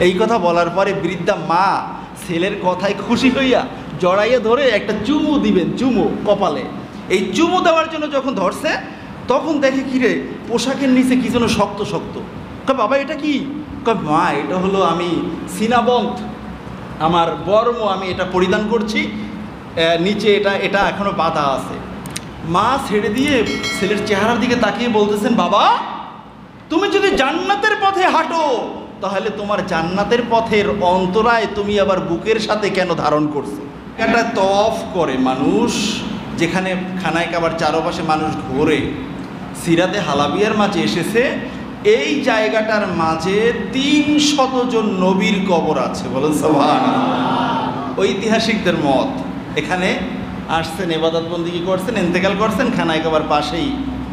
এই কথা বলার পরে বৃদ্ধা মা ছেলের কথায় খুশি হইয়া জড়াইয়ে ধরে একটা চুমু দিবেন, চুমু কপালে। এই চুমু দেওয়ার জন্য যখন ধরছে তখন দেখে কিরে পোশাকের নিচে কি যেন শক্ত শক্ত। বাবা এটা কি? মা এটা হলো আমি সিনাবন্ত, আমার বর্ম, আমি এটা পরিধান করছি, নিচে এটা এখনো বাঁধা আছে। মা ছেড়ে দিয়ে ছেলের চেহারার দিকে তাকিয়ে বলতেছেন, বাবা তুমি যদি জান্নাতের পথে হাঁটো তাহলে তোমার জান্নাতের পথের অন্তরায় তুমি আবার বুকের সাথে কেন ধারণ করছো? এটা তওয়াফ করে মানুষ, যেখানে খানায় কাবার চারপাশে মানুষ ঘোরে। সিরাতে হালাবিয়ার মাঝে এসেছে এই জায়গাটার মাঝে 300 জন নবীর কবর আছে। বলেন সুবহানাল্লাহ। ঐতিহাসিকদের মত এখানে আসছেন, ইবাদত বন্দেগী করছেন, ইন্তেকাল করছেন, খানায় কাবার পাশেই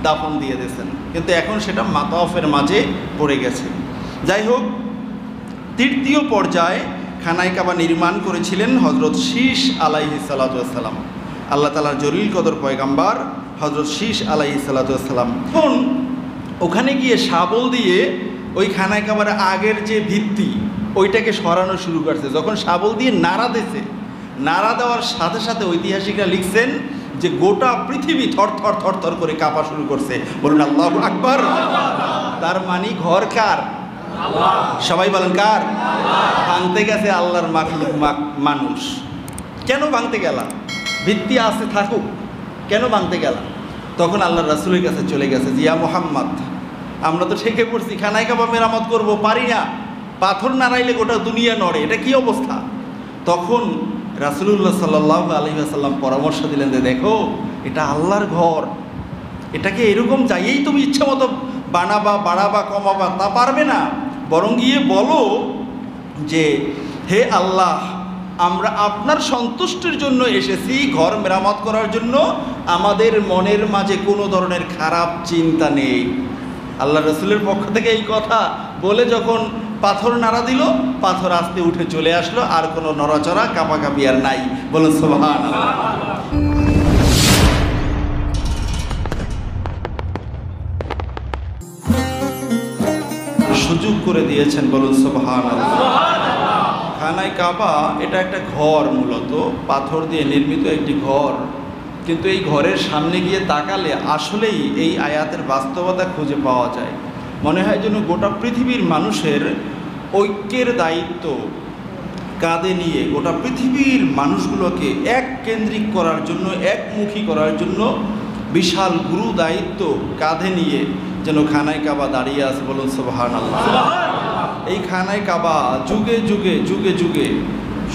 দাফন দিয়ে দিয়েছেন, কিন্তু এখন সেটা মাতাওয়াফের মাঝে পড়ে গেছে। যাই হোক, তৃতীয় পর্যায়ে খানায় কাবা নির্মাণ করেছিলেন হজরত শীস আলাইহিস সালাতু ওয়াস সালাম, আল্লাহ তাআলার জলিল কদর পয়গাম্বার হজরত শীস আলাইহিস সালাতু ওয়াস সালাম। এখন ওখানে গিয়ে শাবল দিয়ে ওই খানায় কাবার আগের যে ভিত্তি ওইটাকে সরানো শুরু করছে। যখন শাবল দিয়ে নাড়া দিয়েছে, নাড়া দেওয়ার সাথে সাথে ঐতিহাসিকরা লিখছেন যে গোটা পৃথিবী থরথর থরথর করে কাঁপা শুরু করছে। বলুন আল্লাহু আকবার। তার মানে ঘর কার? সবাই বলেন কার? ভাঙতে গেছে আল্লাহর মাখলুক মানুষ। কেন ভাঙতে গেলা? ভিত্তি আছে থাকুক, কেন ভাঙতে গেলা? তখন আল্লাহর রাসূলের কাছে চলে গেছে, জিয়া মুহাম্মদ আমরা তো ঠেকে পড়ছি, খানায় কাবা মেরামত করব, পারি না, পাথর নাড়াইলে গোটা দুনিয়া নড়ে, এটা কি অবস্থা? তখন রাসূলুল্লাহ সাল্লাল্লাহু আলাইহি ওয়াসাল্লাম পরামর্শ দিলেন যে দেখো এটা আল্লাহর ঘর, এটাকে এরকম চাইয়েই তুমি ইচ্ছা মতো বানাবা, বাড়াবা, কমাবা তা পারবে না। বরং গিয়ে বলো যে হে আল্লাহ, আমরা আপনার সন্তুষ্টির জন্য এসেছি, ঘর মেরামত করার জন্য, আমাদের মনের মাঝে কোনো ধরনের খারাপ চিন্তা নেই। আল্লাহ রাসূলের পক্ষ থেকে এই কথা বলে যখন পাথর নাড়া দিল, পাথর আস্তে উঠে চলে আসলো, আর কোনো নড়াচড়া কাঁপাকাঁপি আর নাই। বলুন সুবহানাল্লাহ। সুযোগ করে দিয়েছেন, বলুন সুবহানাল্লাহ। খানায় কাবা এটা একটা ঘর, মূলত পাথর দিয়ে নির্মিত একটি ঘর, কিন্তু এই ঘরের সামনে গিয়ে তাকালে আসলেই এই আয়াতের বাস্তবতা খুঁজে পাওয়া যায়। মনে হয় যেন গোটা পৃথিবীর মানুষের ঐক্যের দায়িত্ব কাঁধে নিয়ে, গোটা পৃথিবীর মানুষগুলোকে এক কেন্দ্রিক করার জন্য, একমুখী করার জন্য বিশাল গুরু দায়িত্ব কাঁধে নিয়ে যেন খানায় কাবা দাঁড়িয়ে আছে। বলুন সুবহানাল্লাহ। এই খানায় কাবা যুগে যুগে যুগে যুগে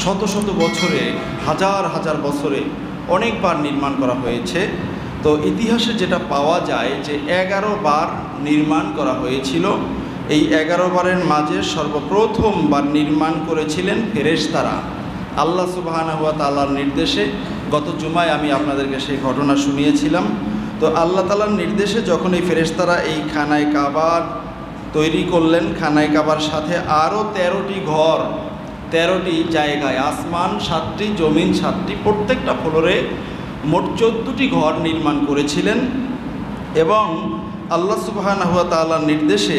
শত শত বছরে, হাজার হাজার বছরে অনেকবার নির্মাণ করা হয়েছে। তো ইতিহাসে যেটা পাওয়া যায় যে 11 বার নির্মাণ করা হয়েছিল। এই 11 বারের মাঝে সর্বপ্রথমবার নির্মাণ করেছিলেন ফেরেশতারা আল্লাহ সুবহানাহু ওয়া তাআলার নির্দেশে। গত জুমায় আমি আপনাদেরকে সেই ঘটনা শুনিয়েছিলাম। তো আল্লাহ তাআলার নির্দেশে যখন এই ফেরেশতারা এই খানায় কাবা তৈরি করলেন, খানায় কাবার সাথে আরও 13টি ঘর, 13টি জায়গায়, আসমান 7টি, জমিন 7টি, প্রত্যেকটা ফ্লোরে মোট 14টি ঘর নির্মাণ করেছিলেন। এবং আল্লাহ সুবহানাহু ওয়া তাআলার নির্দেশে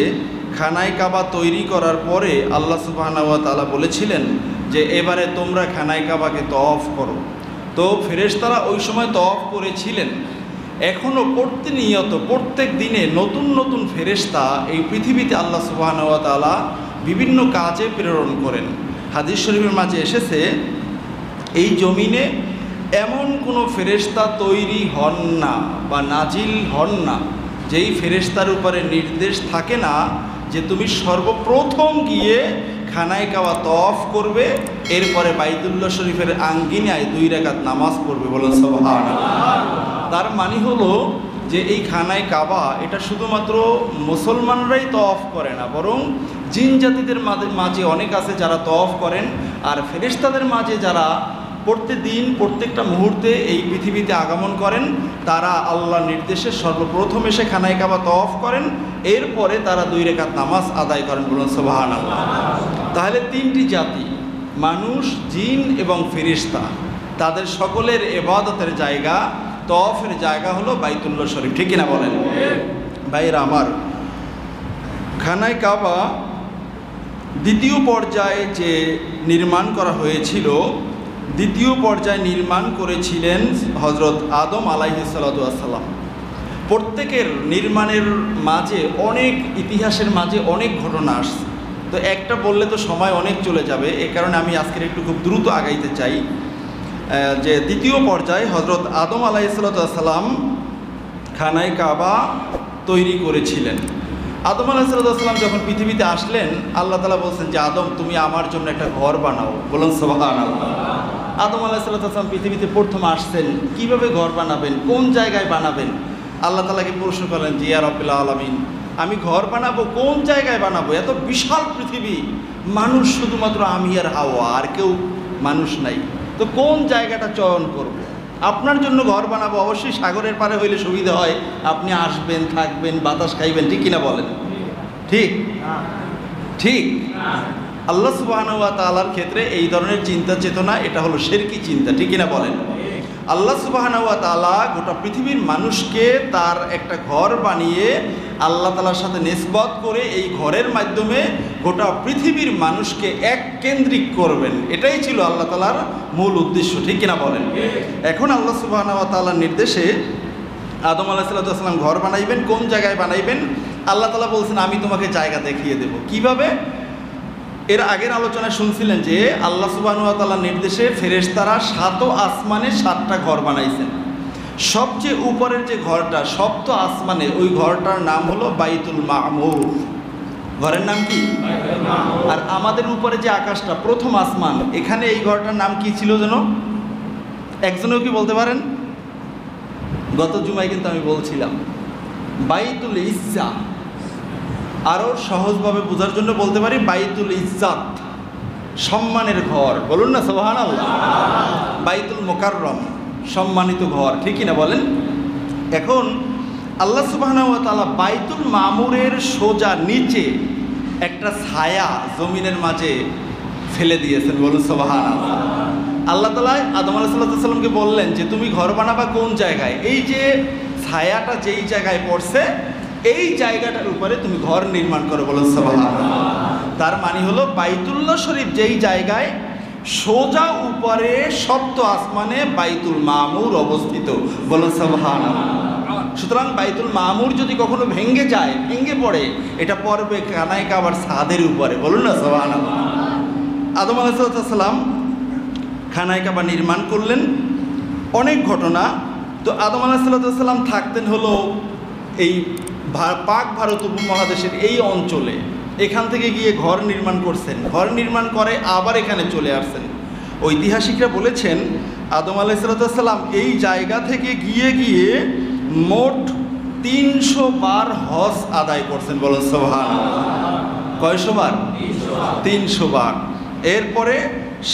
খানায় কাবা তৈরি করার পরে আল্লাহ সুবহানাহু ওয়া তাআলা বলেছিলেন যে এবারে তোমরা খানায় কাবাকে তওয়াফ করো। তো ফেরেশতারা ওই সময় তওয়াফ করেছিলেন। এখনও প্রতিনিয়ত প্রত্যেক দিনে নতুন নতুন ফেরেশতা এই পৃথিবীতে আল্লাহ সুবহানাহু ওয়া তাআলা বিভিন্ন কাজে প্রেরণ করেন। হাদিস শরীফের মাঝে এসেছে এই জমিনে এমন কোনো ফেরেশতা তৈরি হন না বা নাজিল হন না যেই ফেরেশতার উপরে নির্দেশ থাকে না যে তুমি সর্বপ্রথম গিয়ে খানায় কাবা তওয়াফ করবে, এরপরে বাইতুল্লাহ শরীফের আঙ্গিনায় 2 রাকাত নামাজ পড়বে। বলুন সুবহানাল্লাহ। তার মানে হলো যে এই খানায় কাবা এটা শুধুমাত্র মুসলমানরাই তওয়াফ করে না, বরং জিন জাতিদের মাঝে অনেক আছে যারা তওয়াফ করেন, আর ফেরেশতাদের মাঝে যারা প্রতিদিন প্রত্যেকটা মুহূর্তে এই পৃথিবীতে আগমন করেন, তারা আল্লাহর নির্দেশে সর্বপ্রথম এসে খানায় কাবা তওয়াফ করেন, এরপরে তারা 2 রাকাত নামাজ আদায় করেন। বলুন সুবহানাল্লাহ। তাহলে 3টি জাতি, মানুষ, জিন এবং ফেরেশতা, তাদের সকলের ইবাদতের জায়গা, তওয়াফের জায়গা হলো বাইতুল্লাহ শরীফ। ঠিক কিনা বলেন ভাইরা আমার? খানায় কাবা দ্বিতীয় পর্যায়ে যে নির্মাণ করা হয়েছিল, দ্বিতীয় পর্যায়ে নির্মাণ করেছিলেন হজরত আদম আলাইহিস সালাতু ওয়াস সালাম। প্রত্যেকের নির্মাণের মাঝে অনেক ইতিহাসের মাঝে অনেক ঘটনা আসছে, তো একটা বললে তো সময় অনেক চলে যাবে, এ কারণে আমি আজকের একটু খুব দ্রুত আগাইতে চাই। যে দ্বিতীয় পর্যায়ে হজরত আদম আলাইহিস সালাতু ওয়াস সালাম খানায় কাবা তৈরি করেছিলেন। আদম আলাইহিস সালাতু ওয়াস সালাম যখন পৃথিবীতে আসলেন, আল্লাহ তাআলা বলছেন যে আদম তুমি আমার জন্য একটা ঘর বানাও। বলুন সুবহানাল্লাহ। আদম আলাইহিস সালাতু ওয়াস সালাম পৃথিবীতে প্রথম আসছেন, কিভাবে ঘর বানাবেন, কোন জায়গায় বানাবেন? আল্লাহ তাআলাকে প্রশ্ন করলেন যে ইয়া রাব্বিল আলামিন, আমি ঘর বানাবো, কোন জায়গায় বানাবো? এত বিশাল পৃথিবী, মানুষ শুধুমাত্র আমি আর হাওয়া, আর কেউ মানুষ নাই, তো কোন জায়গাটা চয়ন করব? আপনার জন্য ঘর বানাবো, অবশ্যই সাগরের পারে হইলে সুবিধা হয়, আপনি আসবেন, থাকবেন, বাতাস খাইবেন, ঠিক কিনা বলেন? ঠিক ঠিক আল্লাহ সুবহানাহু ওয়া তাআলার ক্ষেত্রে এই ধরনের চিন্তা চেতনা, এটা হলো শিরকি চিন্তা, ঠিক কিনা বলেন? আল্লাহ সুবহানাহু ওয়া তাআলা গোটা পৃথিবীর মানুষকে তার একটা ঘর বানিয়ে আল্লাহ তাআলার সাথে নিসবত করে এই ঘরের মাধ্যমে গোটা পৃথিবীর মানুষকে এক কেন্দ্রিক করবেন, এটাই ছিল আল্লাহ তাআলার মূল উদ্দেশ্য, ঠিক কিনা বলেন? এখন আল্লাহ সুবহানাহু ওয়া তাআলার নির্দেশে আদম আলাইহিস সালাম ঘর বানাইবেন, কোন জায়গায় বানাইবেন? আল্লাহ তাআলা বলছেন আমি তোমাকে জায়গা দেখিয়ে দেব। কিভাবে? এর আগের আলোচনায় শুনছিলেন যে আল্লাহ সুবহানাহু ওয়া তাআলার নির্দেশে ফেরেশতারা 7 আসমানে 7টা ঘর বানাইছেন। সবচেয়ে উপরের যে ঘরটা, সপ্ত আসমানে, ওই ঘরটার নাম হলো বাইতুল মামুর। ঘরের নাম কি? আর আমাদের উপরে যে আকাশটা, প্রথম আসমান, এখানে এই ঘরটার নাম কি ছিল যেন? একজনেও কি বলতে পারেন? গত জুমায় কিন্তু আমি বলছিলাম বাইতুল ইজ্জা। আরও সহজভাবে বোঝার জন্য বলতে পারি বাইতুল ইজ্জাত, সম্মানের ঘর। বলুন না সুবহানাল্লাহ। বাইতুল মুকাররম, সম্মানিত ঘর, ঠিক কিনা বলেন? এখন আল্লাহ সুবহানাহু ওয়া তাআলা বাইতুল মামুরের সোজা নিচে একটা ছায়া জমিনের মাঝে ফেলে দিয়েছেন। বলুন সুবহানাল্লাহ। আল্লাহ তাআলা আদম আলাইহিস সালামকে বললেন যে তুমি ঘর বানাবা কোন জায়গায়? এই যে ছায়াটা যেই জায়গায় পড়ছে, এই জায়গাটার উপরে তুমি ঘর নির্মাণ করো। বলুন সুবহানাল্লাহ। তার মানে হলো বাইতুল্লাহ শরীফ যেই জায়গায়, সোজা উপরে সপ্ত আসমানে বাইতুল মামুর অবস্থিত। বলুন সুবহানাল্লাহ। সুতরাং বাইতুল মামুর যদি কখনো ভেঙে যায়, ভেঙে পড়ে, এটা পড়বে খানায় কাবার ছাদের উপরে। বলুন না সুবহানাল্লাহ। আদম আলাইহিস সালাম খানায় কাবা নির্মাণ করলেন, অনেক ঘটনা। তো আদম আলাইহিস সালাম থাকতেন হলো এই পাক ভারত উপমহাদেশের এই অঞ্চলে। এখান থেকে গিয়ে ঘর নির্মাণ করছেন, ঘর নির্মাণ করে আবার এখানে চলে আসছেন। ঐতিহাসিকরা বলেছেন আদম আলাইহিস সালাম এই জায়গা থেকে গিয়ে গিয়ে মোট 300 বার হজ আদায় করছেন। বলুন সুবহানাল্লাহ। কয়শো বার? 300 বার। এরপরে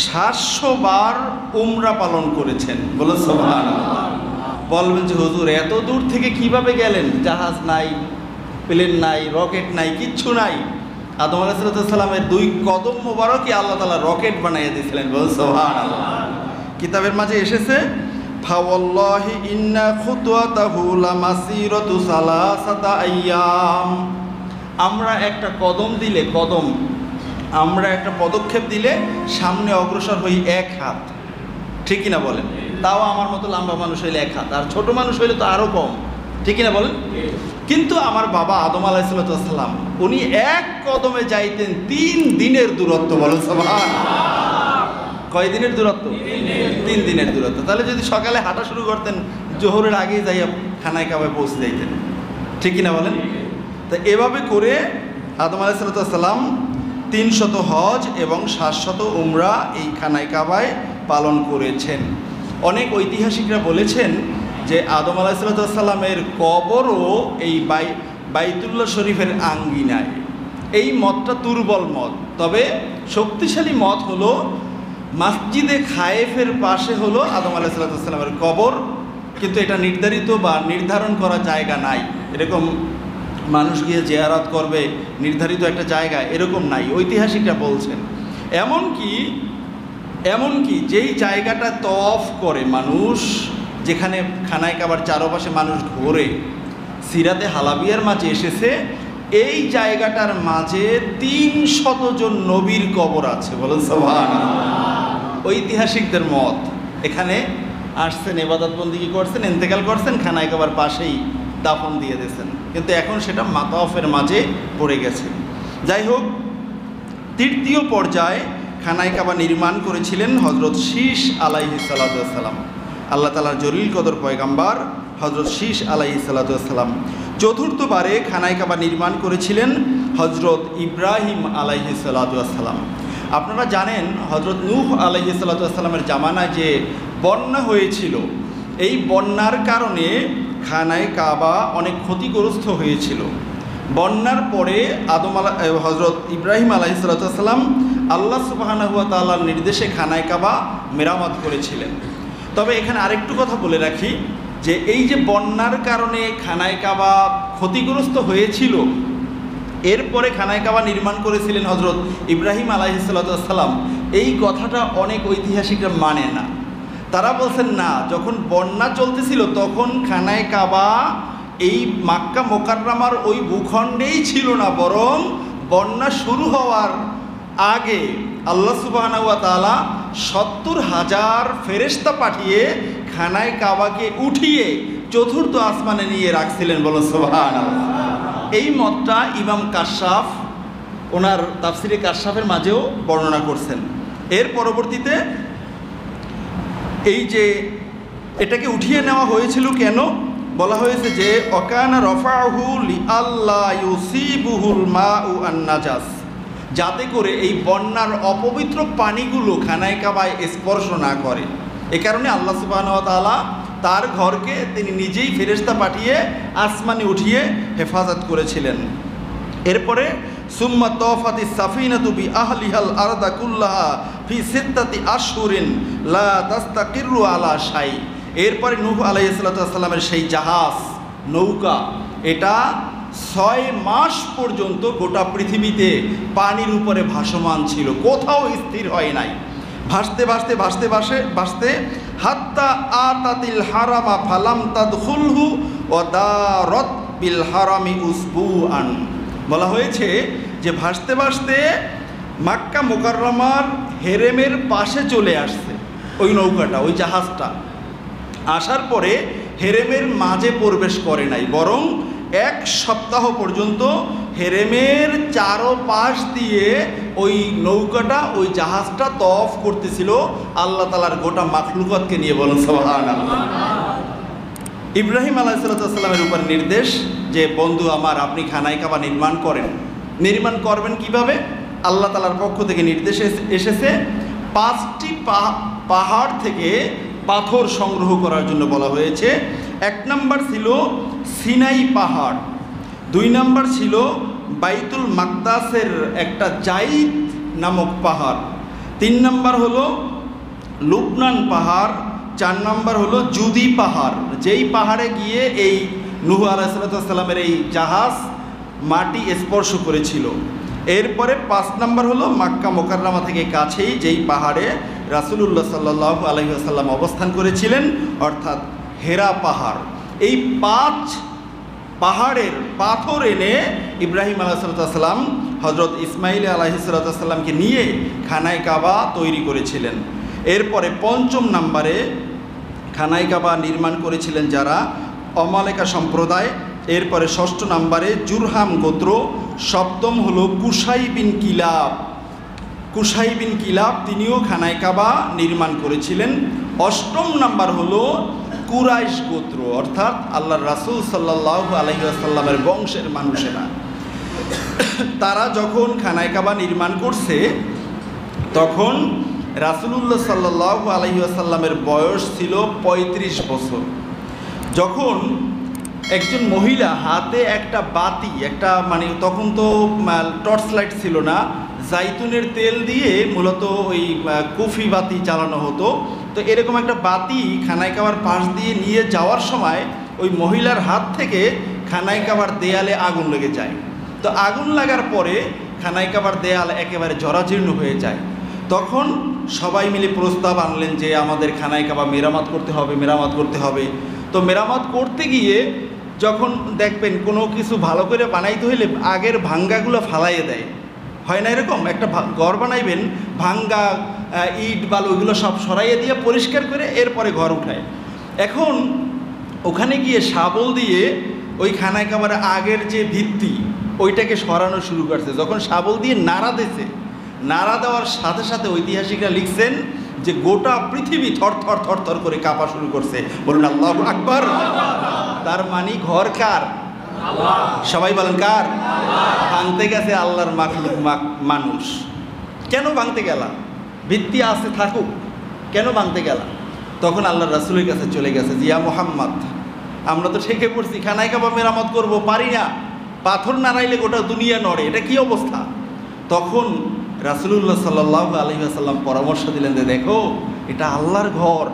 700 বার উমরা পালন করেছেন। বলুন সুবহানাল্লাহ। বলবেন যে হুজুর এত দূর থেকে কিভাবে গেলেন? জাহাজ নাই, প্লেন নাই, রকেট নাই, কিচ্ছু নাই। আদম আলাইহিস সালামের 2 কদম মোবারকই আল্লাহ তাআলা রকেট বানিয়ে দিয়েছিলেন। বলুন সুবহানাল্লাহ। কিতাবের মাঝে এসেছে ফাওয়াল্লাহি ইন্না খুতওয়াতাহু লামাসিরাতু সালাসাতা আইয়াম। আমরা একটা কদম দিলে, আমরা একটা পদক্ষেপ দিলে সামনে অগ্রসর হই 1 হাত, ঠিক কিনা বলেন? তাও আমার মতো লম্বা মানুষ হইলে 1 হাত, আর ছোট মানুষ হইলে তো আরও কম, ঠিক কিনা বলেন? কিন্তু আমার বাবা আদম আলাইহিস সালাম উনি 1 কদমে যাইতেন 3 দিনের দূরত্ব। বলুন সুবহানাল্লাহ। কয় দিনের দূরত্ব? 3 দিনের দূরত্ব। তাহলে যদি সকালে হাঁটা শুরু করতেন, জোহরের আগেই যাইয়া খানায় কাবায় পৌঁছে যাইতেন, ঠিক কিনা বলেন? তো এভাবে করে আদম আলাইহিস সালাম 300 হজ এবং 700 উমরা এই খানায় কাবায় পালন করেছেন। অনেক ঐতিহাসিকরা বলেছেন যে আদম আলাইহিস সালামের কবরও এই বাইতুল্লাহ শরীফের আঙ্গিনায়। এই মতটা দুর্বল মত, তবে শক্তিশালী মত হলো মসজিদে খায়েফের পাশে হলো আদম আলাইহিস সালামের কবর, কিন্তু এটা নির্ধারিত বা নির্ধারণ করা জায়গা নাই। এরকম মানুষ গিয়ে জিয়ারত করবে নির্ধারিত একটা জায়গা, এরকম নাই, ঐতিহাসিকরা বলছেন। এমনকি যেই জায়গাটা তওয়াফ করে মানুষ, যেখানে খানায় কাবার চারপাশে মানুষ ঘোরে, সিরাতে হালাবিয়ার মাঝে এসেছে এই জায়গাটার মাঝে 300 জন নবীর কবর আছে। বলেন সুবহানাল্লাহ। ঐতিহাসিকদের মত, এখানে আসছেন, ইবাদত বন্দেগী করছেন, ইন্তেকাল করছেন, খানায় কাবার পাশেই দাফন দিয়ে দিয়েছেন, কিন্তু এখন সেটা মাতাওয়াফের মাঝে পড়ে গেছে। যাই হোক, তৃতীয় পর্যায়ে খানায় কাবা নির্মাণ করেছিলেন হজরত শীশ আলাইহিস সালাতু ওয়াস সালাম, আল্লাহ তাআলার জলিল কদর পয়গাম্বার হজরত শীশ আলাইহিস সালাতু ওয়াস সালাম। চতুর্থবারে খানায় কাবা নির্মাণ করেছিলেন হজরত ইব্রাহিম আলাইহিস সালাতু ওয়াস সালাম। আপনারা জানেন হজরত নূহ আলাইহিস সালাতু ওয়াস সালামের জামানায় যে বন্যা হয়েছিল, এই বন্যার কারণে খানায় কাবা অনেক ক্ষতিগ্রস্ত হয়েছিল। বন্যার পরে হজরত ইব্রাহিম আলাইহিস সালাতু ওয়াস সালাম আল্লাহ সুবহানাহু ওয়া তাআলার নির্দেশে খানায় কাবা মেরামত করেছিলেন। তবে এখানে আরেকটু কথা বলে রাখি যে এই যে বন্যার কারণে খানায় কাবা ক্ষতিগ্রস্ত হয়েছিল, এরপরে খানায় কাবা নির্মাণ করেছিলেন হজরত ইব্রাহিম আলাইহিস সালাতু ওয়াস সালাম, এই কথাটা অনেক ঐতিহাসিকরা মানে না। তারা বলছেন না, যখন বন্যা চলতেছিল তখন খানায় কাবা এই মাক্কা মোকাররমার ওই ভূখণ্ডেই ছিল না, বরং বন্যা শুরু হওয়ার আগে আল্লাহ সুবহানাহু ওয়া তাআলা 70,000 ফেরেশতা পাঠিয়ে খানায় কাবাকে উঠিয়ে চতুর্থ আসমানে নিয়ে রাখছিলেন। বলুন সুবহানাল্লাহ। এই মতটা ইমাম কাশাফ ওনার তাফসিরে কাশাফের মাঝেও বর্ণনা করছেন। এর পরবর্তীতে এই যে এটাকে উঠিয়ে নেওয়া হয়েছিল কেন বলা হয়েছে যে অকানা রফাহু লিআল্লা ইউসিবুহুল মাউ আন নাজাস, যাতে করে এই বন্যার অপবিত্র পানিগুলো খানায় কাবায় স্পর্শ না করে। এ কারণে আল্লাহ সুবহানাহু ওয়া তাআলা তার ঘরকে তিনি নিজেই ফেরেশতা পাঠিয়ে আসমানে উঠিয়ে হেফাজত করেছিলেন। এরপরে সুম্মা তাওফাতিস সাফিনাতু বি আহলিহাল আরদা কুল্লাহা ফি সিত্তাতি আশহুরিন লা তাস্তাকিরু আলা শাই। এরপরে নূহ আলাইহিস সালাতু ওয়াস সালামের সেই জাহাজ নৌকা, এটা 6 মাস পর্যন্ত গোটা পৃথিবীতে পানির উপরে ভাসমান ছিল, কোথাও স্থির হয় নাই। ভাসতে ভাসতে ভাসতে ভাসে ভাসতে হাত্তা আতাতিল হারামা ফালাম তাদখুলহু ওয়া দারাত বিল হারামি উসবুআন। বলা হয়েছে যে ভাসতে ভাসতে মাক্কা মুকাররমার হেরেমের পাশে চলে আসছে ওই নৌকাটা, ওই জাহাজটা। আসার পরে হেরেমের মাঝে প্রবেশ করে নাই, বরং 1 সপ্তাহ পর্যন্ত হেরেমের চারপাশ দিয়ে ওই নৌকাটা, ওই জাহাজটা তওয়াফ করতেছিল আল্লাহ তাআলার গোটা মাখলুকাতকে নিয়ে। বলুন সুবহানাল্লাহ। ইব্রাহিম আলাইহিস সালামের উপর নির্দেশ যে বন্ধু আমার, আপনি খানায় কাবা নির্মাণ করেন। নির্মাণ করবেন কিভাবে? আল্লাহ তাআলার পক্ষ থেকে নির্দেশ এসেছে 5টি পাহাড় থেকে পাথর সংগ্রহ করার জন্য বলা হয়েছে। 1 নম্বর ছিল সিনাই পাহাড়, 2 নম্বর ছিল বাইতুল মাকদাসের একটা জাইদ নামক পাহাড়, 3 নম্বর হলো লুবনান পাহাড়, 4 নম্বর হলো জুদি পাহাড়, যেই পাহাড়ে গিয়ে এই নূহ আলাইহিস সালামের এই জাহাজ মাটি স্পর্শ করেছিল। এরপরে 5 নম্বর হলো মাক্কা মোকাররমা থেকে কাছেই যেই পাহাড়ে রাসূলুল্লাহ সাল্লাল্লাহু আলাইহি ওয়াসাল্লাম অবস্থান করেছিলেন, অর্থাৎ হেরা পাহাড়। এই 5 পাহাড়ের পাথর এনে ইব্রাহিম আলাইহিস সালাম হজরত ইসমাইল আলাইহিস সালামকে নিয়ে খানায় কাবা তৈরি করেছিলেন। এরপরে 5ম নম্বরে খানায় কাবা নির্মাণ করেছিলেন যারা, অমালেকা সম্প্রদায়। এরপরে 6ষ্ঠ নম্বরে জুরহাম গোত্র। 7ম হলো Qusai bin Kilab. Qusai bin Kilab তিনিও খানায় কাবা নির্মাণ করেছিলেন। 8ম নম্বর হলো কুরাইশ গোত্র, অর্থাৎ আল্লাহর রাসূল সাল্লাল্লাহু আলাইহি ওয়াসাল্লামের বংশের মানুষেরা। তারা যখন খানায় কাবা নির্মাণ করছে তখন রাসূলুল্লাহ সাল্লাল্লাহু আলাইহি ওয়াসাল্লামের বয়স ছিল 35 বছর। যখন একজন মহিলা হাতে একটা বাতি, একটা মানে তখন তো টর্চ লাইট ছিল না, জাইতুনের তেল দিয়ে মূলত ওই কফি বাতি চালানো হতো। তো এরকম একটা বাতি খানায় কাবার পাশ দিয়ে নিয়ে যাওয়ার সময় ওই মহিলার হাত থেকে খানায় কাবার দেয়ালে আগুন লেগে যায়। তো আগুন লাগার পরে খানায় কাবার দেয়াল একেবারে জরাজীর্ণ হয়ে যায়। তখন সবাই মিলে প্রস্তাব আনলেন যে আমাদের খানায় কাবা মেরামত করতে হবে, মেরামত করতে হবে। তো মেরামত করতে গিয়ে যখন দেখবেন কোনো কিছু ভালো করে বানাইতে হইলে আগের ভাঙ্গাগুলো ফালাইয়ে দেয়, হয় না এরকম? একটা ঘর বানাইবেন, ভাঙ্গা ইট বালু ওইগুলো সব সরাইয়ে দিয়ে পরিষ্কার করে এরপরে ঘর উঠায়। এখন ওখানে গিয়ে শাবল দিয়ে ওই খানায় কাবারের আগের যে ভিত্তি ওইটাকে সরানো শুরু করছে। যখন শাবল দিয়ে নাড়া দিয়েছে, নাড়া দেওয়ার সাথে সাথে ঐতিহাসিকরা লিখছেন যে গোটা পৃথিবী থরথর থরথর করে কাঁপা শুরু করছে। বলুন আল্লাহু আকবার। তার মানে ঘর কার? সবাই বলেন কার? ভাঙতে গেছে আল্লাহর মাখলুক মানুষ। কেন ভাঙতে গেলা? ভিত্তি আছে থাকুক, কেন ভাঙতে গেলা? তখন আল্লাহর রাসূলের কাছে চলে গেছে, জিয়া মুহাম্মদ, আমরা তো ঠেকে পড়ছি, খানায় কাবা মেরামত করবো পারি না, পাথর নাড়াইলে গোটা দুনিয়া নড়ে, এটা কি অবস্থা? তখন রাসূলুল্লাহ সাল্লাল্লাহু আলাইহি ওয়াসাল্লাম পরামর্শ দিলেন যে দেখো, এটা আল্লাহর ঘর,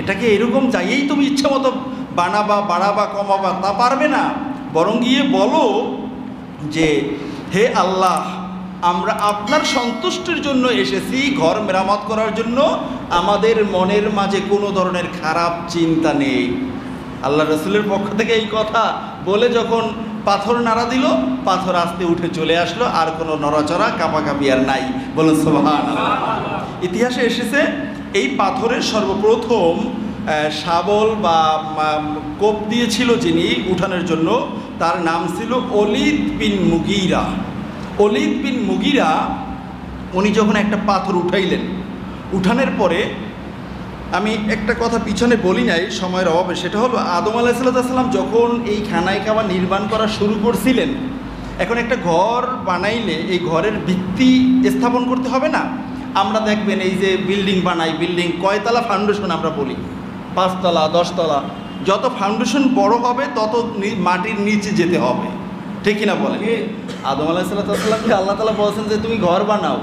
এটাকে এরকম চাইয়েই তুমি ইচ্ছা মতো বানাবা, বাড়াবা, কমাবা তা পারবে না। বরং গিয়ে বলো যে হে আল্লাহ, আমরা আপনার সন্তুষ্টির জন্য এসেছি, ঘর মেরামত করার জন্য, আমাদের মনের মাঝে কোনো ধরনের খারাপ চিন্তা নেই। আল্লাহ রাসূলের পক্ষ থেকে এই কথা বলে যখন পাথর নাড়া দিল, পাথর আস্তে উঠে চলে আসলো, আর কোনো নড়াচড়া কাঁপাকাঁপি আর নাই। বলুন সুবহানাল্লাহ। ইতিহাসে এসেছে এই পাথরের সর্বপ্রথম শাবল বা কোপ দিয়েছিল যিনি উঠানোর জন্য, তার নাম ছিল ওলীদ বিন মুগীরা। ওলীদ বিন মুগীরা উনি যখন একটা পাথর উঠাইলেন, উঠানোর পরে আমি একটা কথা পিছনে বলি নাই সময়ের অভাবে, সেটা হলো আদম আলাইহিসসালাম যখন এই খানায় কাবা নির্মাণ করা শুরু করছিলেন, এখন একটা ঘর বানাইলে এই ঘরের ভিত্তি স্থাপন করতে হবে না? আমরা দেখবেন এই যে বিল্ডিং বানাই, বিল্ডিং কয়তলা ফাউন্ডেশন আমরা বলি, 5 তলা 10 তলা, যত ফাউন্ডেশন বড় হবে তত মাটির নিচে যেতে হবে, ঠিক কিনা বলেন? আদম আলাইহিসসালামকে আল্লাহ তাআলা বলছেন যে তুমি ঘর বানাও।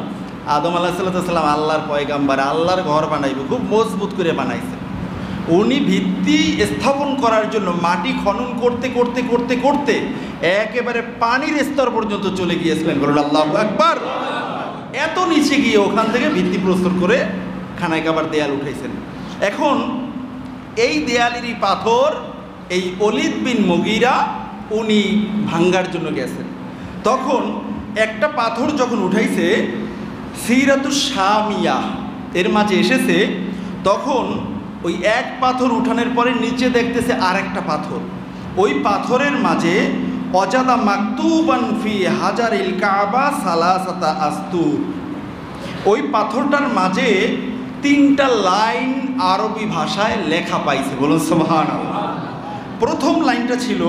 আদম আলাইহিসসালাম আল্লাহর পয়গাম্বার, আল্লাহর ঘর বানাইবে, খুব মজবুত করে বানাইছে। উনি ভিত্তি স্থাপন করার জন্য মাটি খনন করতে করতে করতে করতে একেবারে পানির স্তর পর্যন্ত চলে গিয়েছিলেন। বলুন আল্লাহু আকবার। এত নিচে গিয়ে ওখান থেকে ভিত্তি প্রস্তুত করে খানায় কাবার দেয়াল উঠাইছেন। এখন এই দেয়ালেরই পাথর এই ওলীদ বিন মুগীরা উনি ভাঙ্গার জন্য গেছেন। তখন একটা পাথর যখন উঠাইছে, সিরাতুশ শামিয়া এর মাঝে এসেছে, তখন ওই এক পাথর উঠানোর পরে নিচে দেখতেছে আরেকটা পাথর, ওই পাথরের মাঝে অজাদা মাকতুবান ফি হাজারিল কাবা সালাসাতা আস্তুর, ওই পাথরটার মাঝে 3টা লাইন আরবি ভাষায় লেখা পাইছে। বলুন সুবহানাল্লাহ। প্রথম লাইনটা ছিল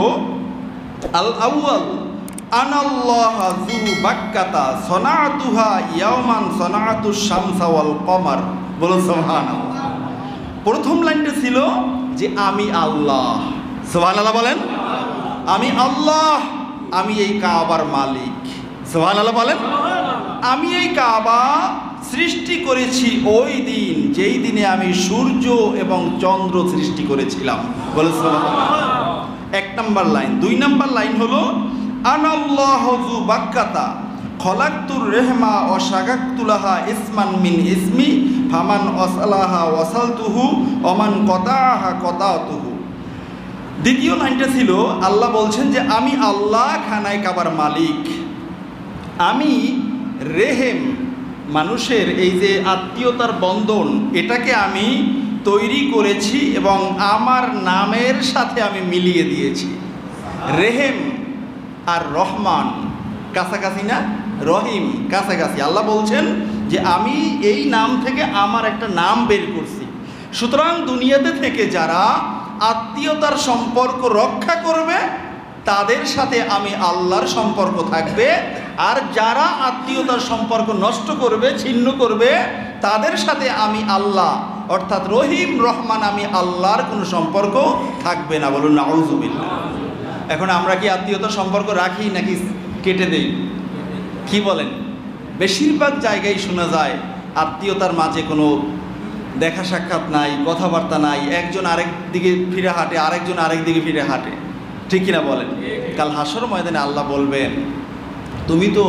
আল আউয়াল আনাল্লাহু যু বাক্কাতা সনাতুহা ইয়াওমান সনাতুশ শামসা ওয়াল কমার। বলুন সুবহানাল্লাহ। প্রথম লাইনটা ছিল যে আমি আল্লাহ। সুবহানাল্লাহ বলেন। আমি আল্লাহ, আমি এই কাবার মালিক। সুবহানাল্লাহ বলেন। আমি এই কাবা সৃষ্টি করেছি ওই দিন যেই দিনে আমি সূর্য এবং চন্দ্র সৃষ্টি করেছিলাম। বলুন সুবহানাল্লাহ। 1 নম্বর লাইন। 2 নম্বর লাইন হলো আনাল্লাহু যু বাক্কাতা খলাকতুর রেহমা ও শাগাকতুলাহা ইসমান মিন ইসমি ফামান ওয়াসালাহা ওয়াসালতুহু ওমান কতাআহা কতাতুহু। দ্বিতীয় লাইনটা ছিল আল্লাহ বলছেন যে আমি আল্লাহ খানায় কাবার মালিক, আমি রেহেম মানুষের এই যে আত্মীয়তার বন্ধন এটাকে আমি তৈরি করেছি এবং আমার নামের সাথে আমি মিলিয়ে দিয়েছি। রেহেম আর রহমান কাছাকাছি না? রহিম কাছাকাছি। আল্লাহ বলছেন যে আমি এই নাম থেকে আমার একটা নাম বের করছি। সুতরাং দুনিয়াতে থেকে যারা আত্মীয়তার সম্পর্ক রক্ষা করবে তাদের সাথে আমি আল্লাহর সম্পর্ক থাকবে, আর যারা আত্মীয়তার সম্পর্ক নষ্ট করবে, ছিন্ন করবে, তাদের সাথে আমি আল্লাহ অর্থাৎ রহিম রহমান আমি আল্লাহর কোনো সম্পর্ক থাকবে না। বলুন নাউযুবিল্লাহ। এখন আমরা কি আত্মীয়তার সম্পর্ক রাখি নাকি কেটে দেই? কি বলেন? বেশিরভাগ জায়গায় শোনা যায় আত্মীয়তার মাঝে কোনো দেখা সাক্ষাৎ নাই, কথাবার্তা নাই, একজন আরেক দিকে ফিরে হাঁটে, আরেকজন আরেক দিকে ফিরে হাঁটে, ঠিক কিনা বলেন? কাল হাসর ময়দানে আল্লাহ বলবেন তুমি তো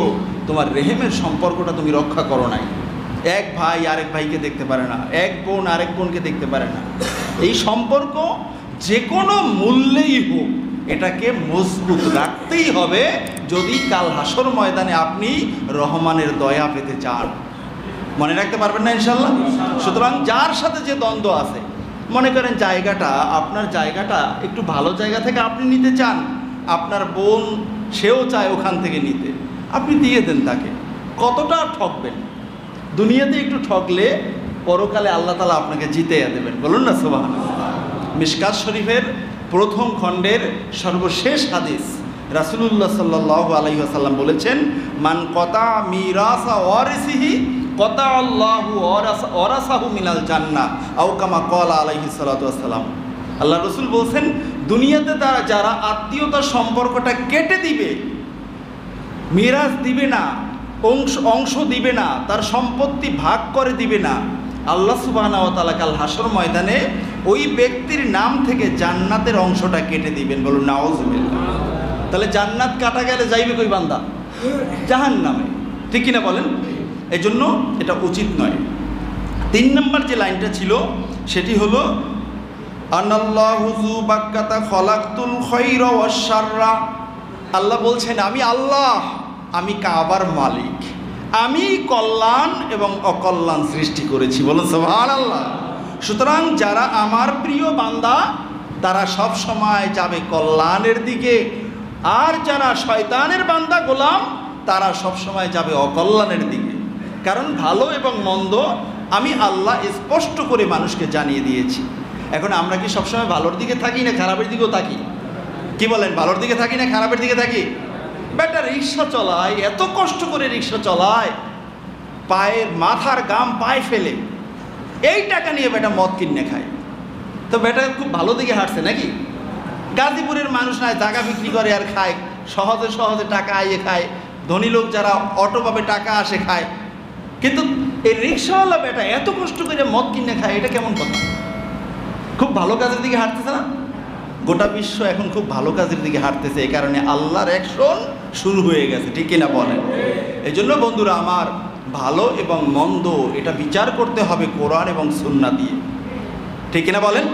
তোমার রেহেমের সম্পর্কটা তুমি রক্ষা করো নাই। এক ভাই আরেক ভাইকে দেখতে পারে না, এক বোন আরেক বোনকে দেখতে পারে না। এই সম্পর্ক যে কোনো মূল্যেই হোক এটাকে মজবুত রাখতেই হবে যদি কাল হাসর ময়দানে আপনি রহমানের দয়া পেতে চান। মনে রাখতে পারবেন না ইনশাল্লাহ? সুতরাং যার সাথে যে দ্বন্দ্ব আছে, মনে করেন জায়গাটা, আপনার জায়গাটা একটু ভালো জায়গা থেকে আপনি নিতে চান, আপনার বোন সেও চায় ওখান থেকে নিতে, আপনি দিয়ে দেন তাকে। কতটা ঠকবেন? দুনিয়াতে একটু ঠকলে পরকালে আল্লাহ তাআলা আপনাকে জিতিয়ে দেবেন। বলুন না সুবহানাল্লাহ। মিশকাত শরীফের প্রথম খণ্ডের সর্বশেষ হাদিস, রাসূলুল্লাহ সাল্লাল্লাহু আলাইহি ওয়াসাল্লাম বলেছেন, মান কতা মিরাসা ওয়ারিসিহি কতা আল্লাহু ওয়ারাসাহু মিনাল জান্নাহ আও কামা ক্বালা আলাইহিস সালাতু ওয়াসসালাম। আল্লাহ রসুল বলছেন, দুনিয়াতে তারা যারা আত্মীয়তার সম্পর্কটা কেটে দিবে, মিরাজ দিবে না, অংশ দিবে না, তার সম্পত্তি ভাগ করে দিবে না, আল্লাহ সুবহানাহু ওয়া তাআলা কাল হাসর ময়দানে ওই ব্যক্তির নাম থেকে জান্নাতের অংশটা কেটে দিবেন। বলুন নাউজুবিল্লাহ। তাহলে জান্নাত কাটা গেলে যাইবে কই বান্দা? জাহান্নামে। ঠিক কিনা বলেন? এই জন্য এটা উচিত নয়। 3 নম্বর যে লাইনটা ছিল সেটি হলো, আনাল্লাহু যু বাক্কাতা খলাকতুল খায়রা ওয়াশ শাররা। আল্লাহ বলছেন, আমি আল্লাহ, আমি কাবার মালিক, আমি কল্যাণ এবং অকল্যাণ সৃষ্টি করেছি। বলুন সুবহানাল্লাহ। সুতরাং যারা আমার প্রিয় বান্দা তারা সব সময় যাবে কল্যাণের দিকে, আর যারা শয়তানের বান্দা গোলাম তারা সব সময় যাবে অকল্যাণের দিকে। কারণ ভালো এবং মন্দ আমি আল্লাহ স্পষ্ট করে মানুষকে জানিয়ে দিয়েছি। এখন আমরা কি সবসময় ভালোর দিকে থাকি না খারাপের দিকেও থাকি? কি বলেন, ভালোর দিকে থাকি না খারাপের দিকে থাকি? বেটা রিক্সা চলায়, এত কষ্ট করে রিক্সা চলায়, পায়ের মাথার গাম পায়ে ফেলে, এই টাকা নিয়ে বেটা মদ কিনে খায়, তো বেটা খুব ভালো দিকে হাঁটছে নাকি? গাজীপুরের মানুষ নয় জায়গা বিক্রি করে আর খায়, সহজে সহজে টাকা আইয়ে খায়, ধনী লোক যারা অটো পাবে টাকা আসে খায়, কিন্তু এই রিক্সাওয়ালা বেটা এত কষ্ট করে মদ কিনে খায়, এটা কেমন কথা? খুব ভালো কাজের দিকে হাঁটতেছে না? গোটা বিশ্ব এখন খুব ভালো কাজের দিকে হাঁটতেছে, এই কারণে আল্লাহর অ্যাকশন শুরু হয়ে গেছে। ঠিক কিনা বলেন? এই জন্য বন্ধুরা আমার, ভালো এবং মন্দ এটা বিচার করতে হবে কোরআন এবং সুন্নাহ দিয়ে। ঠিক কিনা বলেন?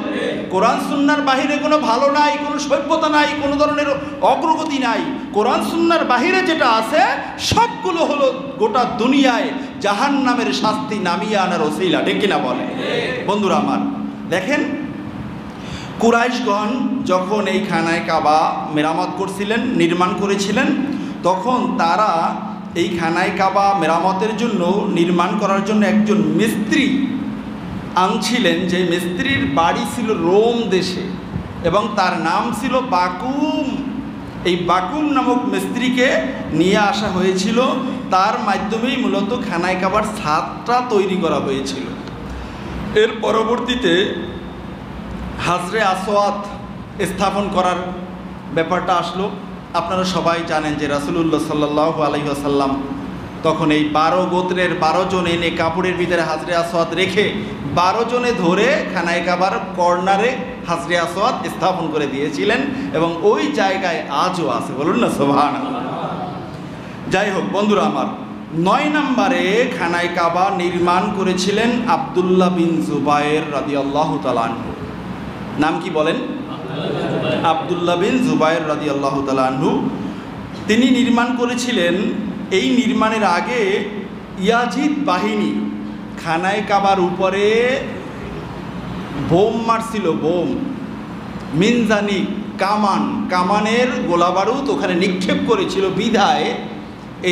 কোরআন সুন্নাহর বাহিরে কোনো ভালো নাই, কোনো সভ্যতা নাই, কোনো ধরনের অগ্রগতি নাই। কোরআন সুন্নাহর বাহিরে যেটা আছে সবগুলো হলো গোটা দুনিয়ায় জাহান্নামের শাস্তি নামিয়ে আনার ওসিলা। ঠিক কিনা বলেন? বন্ধুরা আমার দেখেন, কুরাইশগণ যখন এই খানায় কাবা মেরামত করছিলেন, নির্মাণ করেছিলেন, তখন তারা এই খানায় কাবা মেরামতের জন্য, নির্মাণ করার জন্য একজন মিস্ত্রি আনছিলেন, যে মিস্ত্রির বাড়ি ছিল রোম দেশে এবং তার নাম ছিল বাকুম। এই বাকুম নামক মিস্ত্রিকে নিয়ে আসা হয়েছিল, তার মাধ্যমেই মূলত খানায় কাবার ছাদটা তৈরি করা হয়েছিল। এর পরবর্তীতে হাজরে আসওয়াদ স্থাপন করার ব্যাপারটা আসলো। আপনারা সবাই জানেন যে রাসূলুল্লাহ সাল্লাল্লাহু আলাইহি ওয়াসাল্লাম তখন এই 12 গোত্রের 12 জন এনে কাপড়ের ভিতরে হাজরে আসওয়াদ রেখে 12 জনে ধরে খানায় কাবার কর্নারে হাজরে আসওয়াদ স্থাপন করে দিয়েছিলেন এবং ওই জায়গায় আজও আছে। বলুন না সুবহানাল্লাহ। যাই হোক বন্ধুরা আমার, 9 নম্বরে খানায় কাবা নির্মাণ করেছিলেন আব্দুল্লাহ বিন জুবায়ের রাদিয়াল্লাহু তাআলা আনহু। নাম কি বলেন? আব্দুল্লাহ বিন জুবায়ের রাদিয়াল্লাহু তাআলা আনহু। তিনি নির্মাণ করেছিলেন। এই নির্মাণের আগে ইয়াজিদ বাহিনী খানায় কাবার উপরে বোম মারছিল, বোম, মিনজানি, কামানের গোলাবারুদ ওখানে নিক্ষেপ করেছিল, বিধায়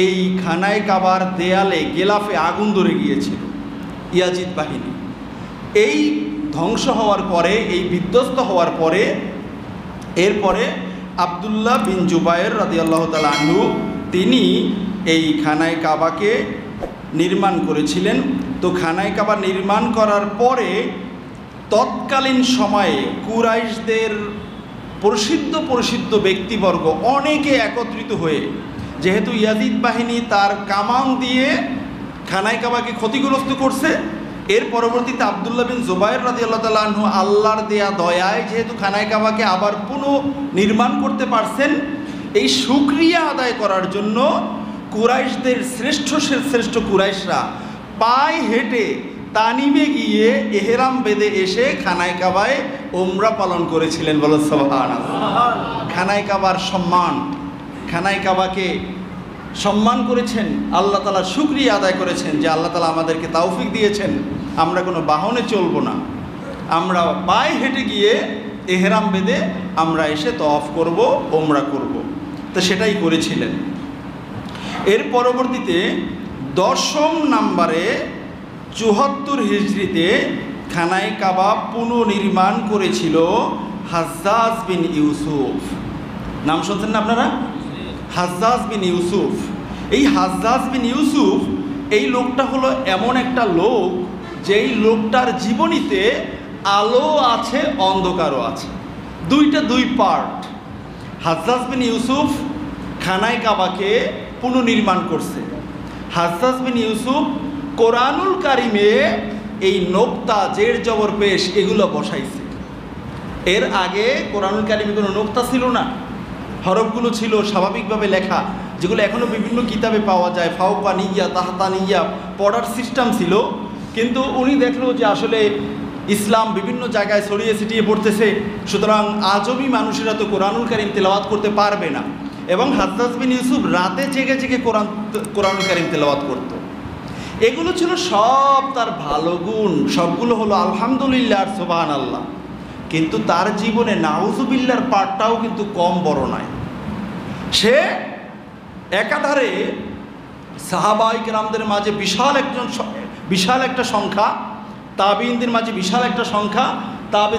এই খানায় কাবার দেয়ালে গেলাফে আগুন ধরে গিয়েছিল ইয়াজিদ বাহিনী। এই ধ্বংস হওয়ার পরে, এই বিধ্বস্ত হওয়ার পরে, এরপরে আব্দুল্লাহ বিন জুবায়ের রাদিয়াল্লাহু তাআলা আনহু তিনি এই খানায় কাবাকে নির্মাণ করেছিলেন। তো খানায় কাবা নির্মাণ করার পরে তৎকালীন সময়ে কুরাইশদের প্রসিদ্ধ ব্যক্তিবর্গ অনেকে একত্রিত হয়ে, যেহেতু ইয়াজিদ বাহিনী তার কামান দিয়ে খানায় কাবাকে ক্ষতিগ্রস্ত করছে, এর পরবর্তীতে আব্দুল্লাহ বিন জুবায়ের রাদিয়াল্লাহু তাআলা আনহু আল্লাহর দেয়া দয়ায় যেহেতু খানায় কাবাকে আবার পুনঃ নির্মাণ করতে পারছেন, এই শুকরিয়া আদায় করার জন্য কুরাইশদের শ্রেষ্ঠ কুরাইশরা পায়ে হেঁটে তানিমে গিয়ে এহরাম বেঁধে এসে খানায় কাবায় উমরা পালন করেছিলেন। বলো সুবহানাল্লাহ। খানায় কাবার সম্মান, খানায় কাবাকে সম্মান করেছেন, আল্লাহ তাআলার শুকরিয়া আদায় করেছেন যে আল্লাহ তাআলা আমাদেরকে তৌফিক দিয়েছেন আমরা কোনো বাহনে চলবো না, আমরা পায়ে হেঁটে গিয়ে এহরাম বেঁধে আমরা এসে তওয়াফ করব, উমরা করব। তো সেটাই করেছিলেন। এর পরবর্তীতে 10ম নম্বরে 74 হিজরিতে খানায় কাবা পুনর্নির্মাণ করেছিল হাজ্জাজ বিন ইউসুফ। নাম শুনছেন না আপনারা? হাজ্জাজ বিন ইউসুফ। এই হাজ্জাজ বিন ইউসুফ এই লোকটা হলো এমন একটা লোক যেই লোকটার জীবনীতে আলো আছে, অন্ধকারও আছে, দুই পার্ট। হাজ্জাজ বিন ইউসুফ খানায় কাবাকে পুনর্নির্মাণ করছে। হাজ্জাজ বিন ইউসুফ কোরআনুল কারিমে এই নোক্তা, জের, জবর, পেশ এগুলো বসাইছে। এর আগে কোরআনুল কারিমে কোনো নোক্তা ছিল না, হরফগুলো ছিল স্বাভাবিকভাবে লেখা, যেগুলো এখনও বিভিন্ন কিতাবে পাওয়া যায়। ফাওকানিয়া, তাহতানিয়া পড়ার সিস্টেম ছিল, কিন্তু উনি দেখলো যে আসলে ইসলাম বিভিন্ন জায়গায় ছড়িয়ে ছিটিয়ে পড়তেছে, সুতরাং আজমি মানুষেরা তো কোরআনুল কারিম তেলাওয়াত করতে পারবে না। এবং হাজ্জাজ বিন ইউসুফ রাতে জেগে জেগে কোরআনুল কারিম তেলাওয়াত করত। এগুলো ছিল সব তার ভালো গুণ, সবগুলো হলো আলহামদুলিল্লাহ আর সুবহানাল্লাহ। কিন্তু তার জীবনে নাউজুবিল্লাহর পার্টটাও কিন্তু কম বড় নয়। সে একাধারে সাহাবায়ে কেরামদের মাঝে বিশাল একটা সংখ্যা, তাবিঈনদের মাঝে বিশাল একটা সংখ্যা,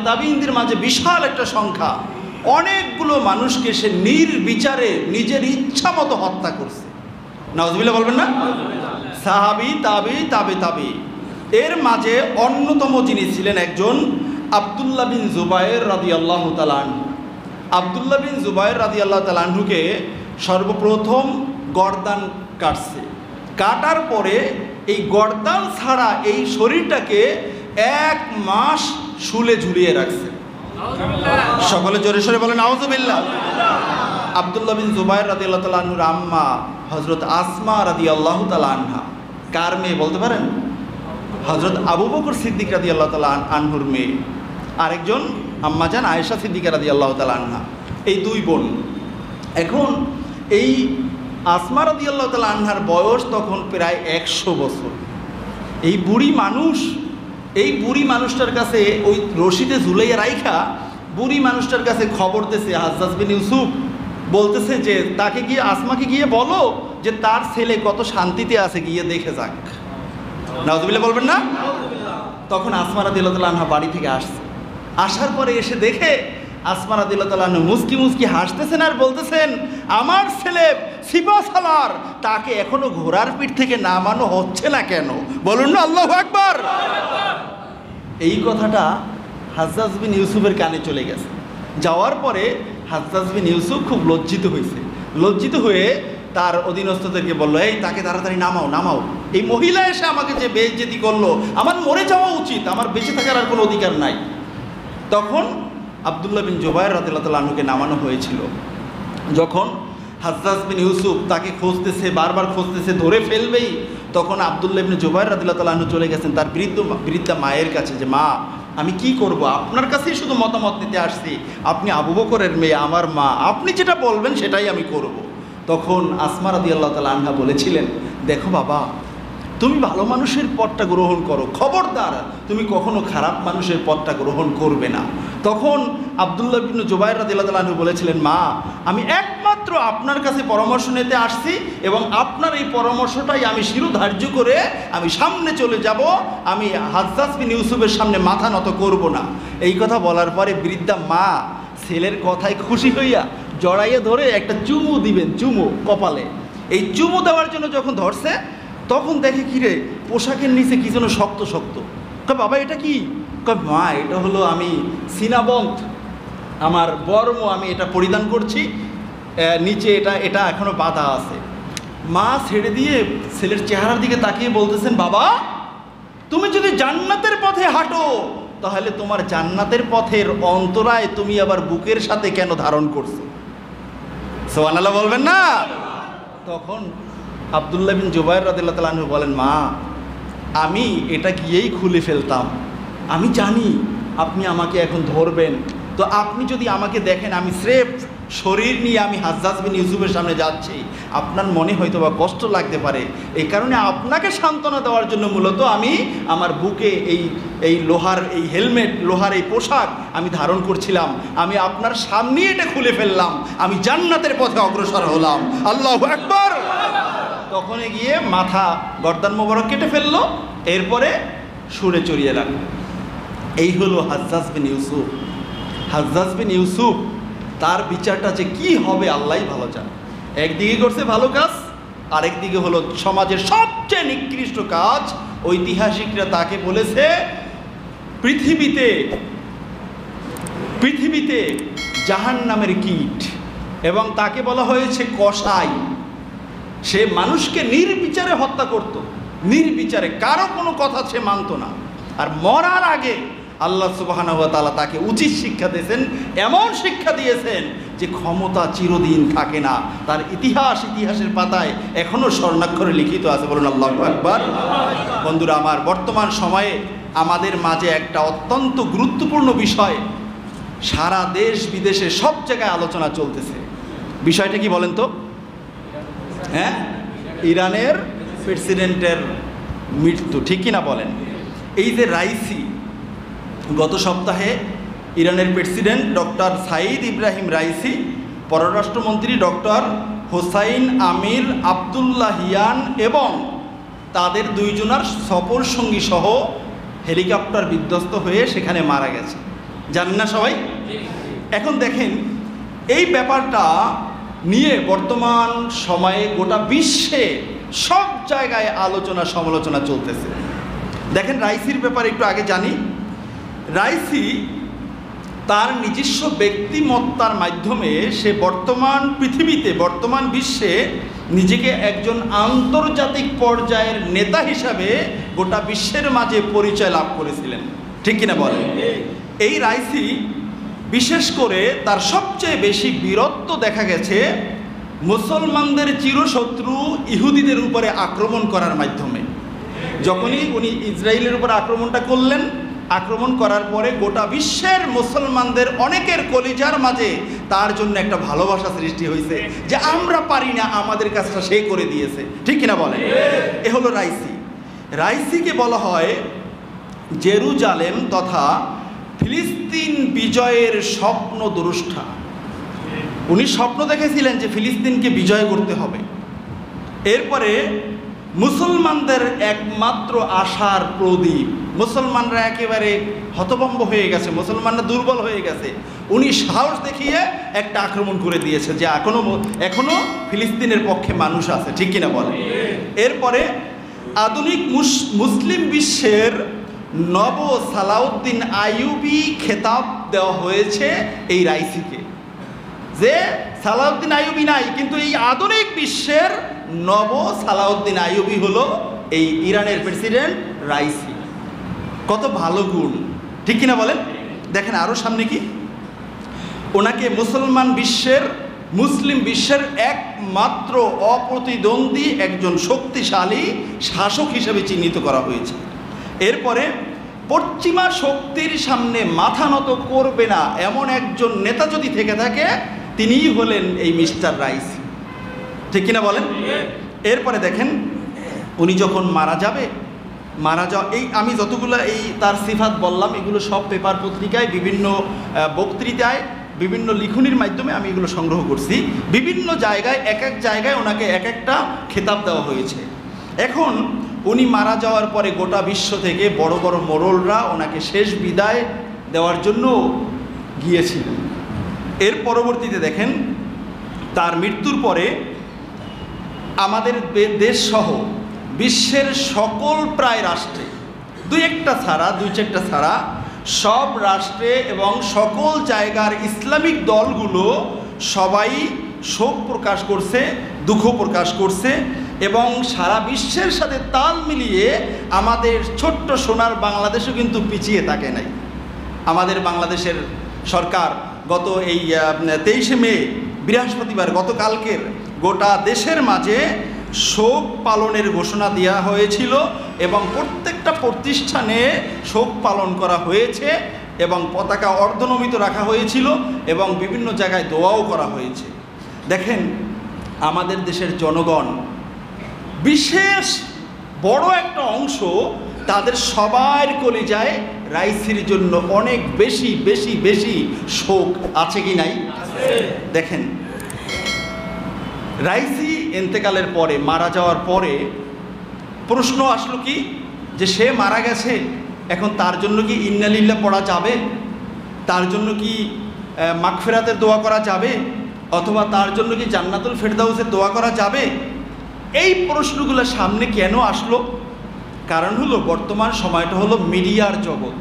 তাবিঈনদের মাঝে বিশাল একটা সংখ্যা, অনেকগুলো মানুষকে সে নির্বিচারে নিজের ইচ্ছা মতো হত্যা করছে। নাউজুবিল্লাহ বলবেন না? সাহাবী, তাবি। এর মাঝে অন্যতম যিনি ছিলেন একজন আব্দুল্লাহ বিন জুবায়ের রাদিয়াল্লাহু তাআলা আনহু। আব্দুল্লাহ বিন জুবায়ের রাদিয়াল্লাহু তাআলা আনহুকে সর্বপ্রথম গর্দান কাটছে। কাটার পরে এই গর্দান ছাড়া এই শরীরটাকে 1 মাস শুলে ঝুলিয়ে রাখছে। সকলে জোরে সোরে বলেন নাউজুবিল্লাহ। আব্দুল্লাহ বিন জুবায়ের রাদিয়াল্লাহু তাআলা আনহুর আম্মা হযরত আসমা রাদিয়াল্লাহু তাআলা আনহা কার মেয়ে বলতে পারেন? হযরত আবু বকর সিদ্দিক রাদিয়াল্লাহু তাআলা আনহুর মেয়ে। আরেকজন আম্মাজান আয়েশা সিদ্দিকা রাদিয়াল্লাহু তাআলা আনহা। এই 2 বোন। এখন এই আসমা রাদিয়াল্লাহু তাআলা আনহার বয়স তখন প্রায় 100 বছর। এই বুড়ি মানুষটার কাছে ওই রশিদে ঝুলাইয়া রাইখা বুড়ি মানুষটার কাছে খবর দিয়েছে হাজ্জাজ বিন ইউসুফ, বলতেছে যে তাকে গিয়ে, আসমাকে গিয়ে বলো যে তার ছেলে কত শান্তিতে আছে, গিয়ে দেখে যাক। নাউজুবিল্লাহ বলবেন না? তখন আসমা রাদিয়াল্লাহু তাআলা আনহা বাড়ি থেকে আসছে। আসার পরে এসে দেখে আসমা রাদিয়াল্লাহু তাআলা আনহা মুস্কি হাসতেছেন আর বলতেছেন, আমার ছেলে সিপাহসালার, তাকে এখনো ঘোড়ার পিঠ থেকে নামানো হচ্ছে না কেন? বলুন না আল্লাহু আকবার। এই কথাটা হাজ্জাজ বিন ইউসুফের কানে চলে গেছে। যাওয়ার পরে হাজ্জাজ বিন ইউসুফ খুব লজ্জিত হয়েছে। লজ্জিত হয়ে তার অধীনস্থদেরকে বললো, এই তাকে তাড়াতাড়ি নামাও। এই মহিলা এসে আমাকে যে বেইজ্জতি করলো, আমার মরে যাওয়া উচিত, আমার বেঁচে থাকার আর কোনো অধিকার নাই। তখন আব্দুল্লাহ বিন জুবায়ের রাদিয়াল্লাহু তাআলা আনহুকে নামানো হয়েছিল। যখন হাজ্জাজ বিন ইউসুফ তাকে খুঁজতেছে, বারবার খুঁজতেছে, ধরে ফেলবেই, তখন আব্দুল্লাহ বিন জুবায়ের রাদিয়াল্লাহু তাআলা আনহু চলে গেছেন তার বৃদ্ধা মায়ের কাছে যে, মা আমি কি করব, আপনার কাছেই শুধু মতামত নিতে আসছি, আপনি আবু বকরের মেয়ে, আমার মা, আপনি যেটা বলবেন সেটাই আমি করব। তখন আসমা রাদিয়াল্লাহু তাআলা আনহা বলেছিলেন, দেখো বাবা, তুমি ভালো মানুষের পথটা গ্রহণ করো, খবরদার তুমি কখনো খারাপ মানুষের পথটা গ্রহণ করবে না। তখন আব্দুল্লাহ বিন জুবায়ের রাদিয়াল্লাহু তাআলা আনহু বলেছিলেন, মা আমি একমাত্র আপনার কাছে পরামর্শ নিতে আসছি এবং আপনার এই পরামর্শটাই আমি শিরোধার্য করে আমি সামনে চলে যাব, আমি হাজ্জাজ বিন ইউসুফের সামনে মাথা নত করব না। এই কথা বলার পরে বৃদ্ধা মা ছেলের কথায় খুশি হইয়া জড়াইয়ে ধরে একটা চুমু দিবেন, চুমু কপালে। এই চুমু দেওয়ার জন্য যখন ধরছে, তখন দেখে কিরে পোশাকের নিচে কি যেন শক্ত শক্ত। বাবা এটা কি? মা এটা হলো আমি সিনাবন্ত, আমার বর্ম, আমি এটা পরিধান করছি, নিচে এটা এখনো বাঁধা আছে। মা ছেড়ে দিয়ে ছেলের চেহারার দিকে তাকিয়ে বলতেছেন, বাবা তুমি যদি জান্নাতের পথে হাঁটো তাহলে তোমার জান্নাতের পথের অন্তরায় তুমি আবার বুকের সাথে কেন ধারণ করছো? সুবহানাল্লাহ বলবেন না? তখন আব্দুল্লাহ বিন জুবায়ের রাদিয়াল্লাহু তাআলা আনহু বলেন, মা আমি এটা গিয়েই খুলে ফেলতাম। আমি জানি আপনি আমাকে এখন ধরবেন, তো আপনি যদি আমাকে দেখেন আমি স্রেফ শরীর নিয়ে আমি হাজ্জাজ বিন ইউসুফের সামনে যাচ্ছি, আপনার মনে হয়তো বা কষ্ট লাগতে পারে। এই কারণে আপনাকে সান্ত্বনা দেওয়ার জন্য মূলত আমি আমার বুকে এই লোহার এই হেলমেট, লোহার এই পোশাক আমি ধারণ করছিলাম। আমি আপনার সামনেই এটা খুলে ফেললাম, আমি জান্নাতের পথে অগ্রসর হলাম। আল্লাহু আকবার। তখনই গিয়ে মাথা গর্দান মোবারক কেটে ফেললো, এরপরে সুরে চড়িয়ে লাগলো। এই হলো হাজ্জাজ বিন ইউসুফ। হাজ্জাজ বিন ইউসুফ, তার বিচারটা যে কি হবে আল্লাহই ভালো জানে। একদিকে করছে ভালো কাজ, আরেকদিকে হলো সমাজের সবচেয়ে নিকৃষ্ট কাজ। ঐতিহাসিকরা তাকে বলেছে পৃথিবীতে জাহান্নামের কীট, এবং তাকে বলা হয়েছে কসাই। সে মানুষকে নির্বিচারে হত্যা করত, নির্বিচারে, কারো কোনো কথা সে মানত না। আর মরার আগে আল্লাহ সুবহানাহু ওয়া তাআলা তাকে উচিত শিক্ষা দিয়েছেন, এমন শিক্ষা দিয়েছেন যে ক্ষমতা চিরদিন থাকে না। তার ইতিহাসের পাতায় এখনও স্বর্ণাক্ষরে লিখিত আছে। বলুন আল্লাহু আকবার। বন্ধুরা আমার, বর্তমান সময়ে আমাদের মাঝে একটা অত্যন্ত গুরুত্বপূর্ণ বিষয় সারা দেশ বিদেশে সব জায়গায় আলোচনা চলতেছে। বিষয়টা কি বলেন তো? হ্যাঁ, ইরানের প্রেসিডেন্টের মৃত্যু, ঠিক কিনা বলেন? এই যে রাইসি, গত সপ্তাহে ইরানের president doctor Sayyid Ebrahim Raisi, পররাষ্ট্রমন্ত্রী ডক্টর হোসাইন আমির আবদুল্লাহিয়ান এবং তাদের দুইজনার সফর সঙ্গী সহ হেলিকপ্টার বিধ্বস্ত হয়ে সেখানে মারা গেছে। জানেন না সবাই? এখন দেখেন, এই ব্যাপারটা নিয়ে বর্তমান সময়ে গোটা বিশ্বে সব জায়গায় আলোচনা সমালোচনা চলতেছে। দেখেন, রাইসির ব্যাপারে একটু আগে জানি। রাইসি তার নিজস্ব ব্যক্তিমত্তার মাধ্যমে সে বর্তমান পৃথিবীতে, বর্তমান বিশ্বে নিজেকে একজন আন্তর্জাতিক পর্যায়ের নেতা হিসাবে গোটা বিশ্বের মাঝে পরিচয় লাভ করেছিলেন, ঠিক কিনা বলেন? এই রাইসি বিশেষ করে তার সবচেয়ে বেশি বীরত্ব দেখা গেছে মুসলমানদের চিরশত্রু ইহুদিদের উপরে আক্রমণ করার মাধ্যমে। যখনই উনি ইসরায়েলের উপর আক্রমণটা করলেন, আক্রমণ করার পরে গোটা বিশ্বের মুসলমানদের অনেকের কলিজার মাঝে তার জন্য একটা ভালোবাসা সৃষ্টি হয়েছে যে আমরা পারি না, আমাদের কাজটা সে করে দিয়েছে, ঠিক কিনা বলেন? এ হলো রাইসি। রাইসিকে বলা হয় জেরুজালেম তথা ফিলিস্তিন বিজয়ের স্বপ্ন দ্রষ্টা। উনি স্বপ্ন দেখেছিলেন যে ফিলিস্তিনকে বিজয় করতে হবে। এরপরে মুসলমানদের একমাত্র আশার প্রদীপ, মুসলমানরা একেবারে হতভম্ব হয়ে গেছে, মুসলমানরা দুর্বল হয়ে গেছে, উনি সাহস দেখিয়ে একটা আক্রমণ করে দিয়েছে যে এখনো ফিলিস্তিনের পক্ষে মানুষ আছে, ঠিক কিনা বলে? এরপরে আধুনিক মুসলিম বিশ্বের নব সালাউদ্দিন আইয়ুবী খেতাব দেওয়া হয়েছে এই রাইসিকে, যে সালাউদ্দিন আইয়ুবী নাই, কিন্তু এই আধুনিক বিশ্বের নব সালাউদ্দিন আইয়ুবী হলো এই ইরানের প্রেসিডেন্ট রাইসি। কত ভালো গুণ, ঠিক কিনা বলেন? দেখেন আরও সামনে কি, ওনাকে মুসলিম বিশ্বের একমাত্র অপ্রতিদ্বন্দ্বী একজন শক্তিশালী শাসক হিসেবে চিহ্নিত করা হয়েছে। এরপরে পশ্চিমা শক্তির সামনে মাথা নত করবে না এমন একজন নেতা যদি থেকে থাকে, তিনিই হলেন এই মিস্টার রাইসি, ঠিক কিনা বলেন? এরপরে দেখেন, উনি যখন মারা যাওয়া এই আমি যতগুলো এই তার সিফাত বললাম, এগুলো সব পেপার পত্রিকায়, বিভিন্ন বক্তৃতায়, বিভিন্ন লিখনির মাধ্যমে আমি এগুলো সংগ্রহ করছি। বিভিন্ন জায়গায় এক এক জায়গায় ওনাকে এক একটা খেতাব দেওয়া হয়েছে। এখন উনি মারা যাওয়ার পরে গোটা বিশ্ব থেকে বড় বড় মোড়লরা ওনাকে শেষ বিদায় দেওয়ার জন্য গিয়েছিলেন। এর পরবর্তীতে দেখেন, তার মৃত্যুর পরে আমাদের দেশ সহ বিশ্বের সকল প্রায় রাষ্ট্রে, দুই চারটা ছাড়া সব রাষ্ট্রে এবং সকল জায়গার ইসলামিক দলগুলো সবাই শোক প্রকাশ করছে, দুঃখ প্রকাশ করছে, এবং সারা বিশ্বের সাথে তাল মিলিয়ে আমাদের ছোট্ট সোনার বাংলাদেশও কিন্তু পিছিয়ে থাকে নাই। আমাদের বাংলাদেশের সরকার গত এই 23শে মে বৃহস্পতিবার গতকালকের গোটা দেশের মাঝে শোক পালনের ঘোষণা দেওয়া হয়েছিল এবং প্রত্যেকটা প্রতিষ্ঠানে শোক পালন করা হয়েছে এবং পতাকা অর্ধনমিত রাখা হয়েছিল এবং বিভিন্ন জায়গায় দোয়াও করা হয়েছে। দেখেন, আমাদের দেশের জনগণ বিশেষ বড় একটা অংশ, তাদের সবার কলিজায় রাইসির জন্য অনেক বেশি বেশি বেশি শোক আছে কি নাই? দেখেন, রাইসি ইন্তেকালের পরে, মারা যাওয়ার পরে প্রশ্ন আসলো কি যে সে মারা গেছে, এখন তার জন্য কি ইন্নালিল্লাহ পড়া যাবে? তার জন্য কি মাগফিরাতের দোয়া করা যাবে? অথবা তার জন্য কি জান্নাতুল ফেরদাউসের দোয়া করা যাবে? এই প্রশ্নগুলো সামনে কেন আসলো? কারণ হলো বর্তমান সময়টা হলো মিডিয়ার জগৎ।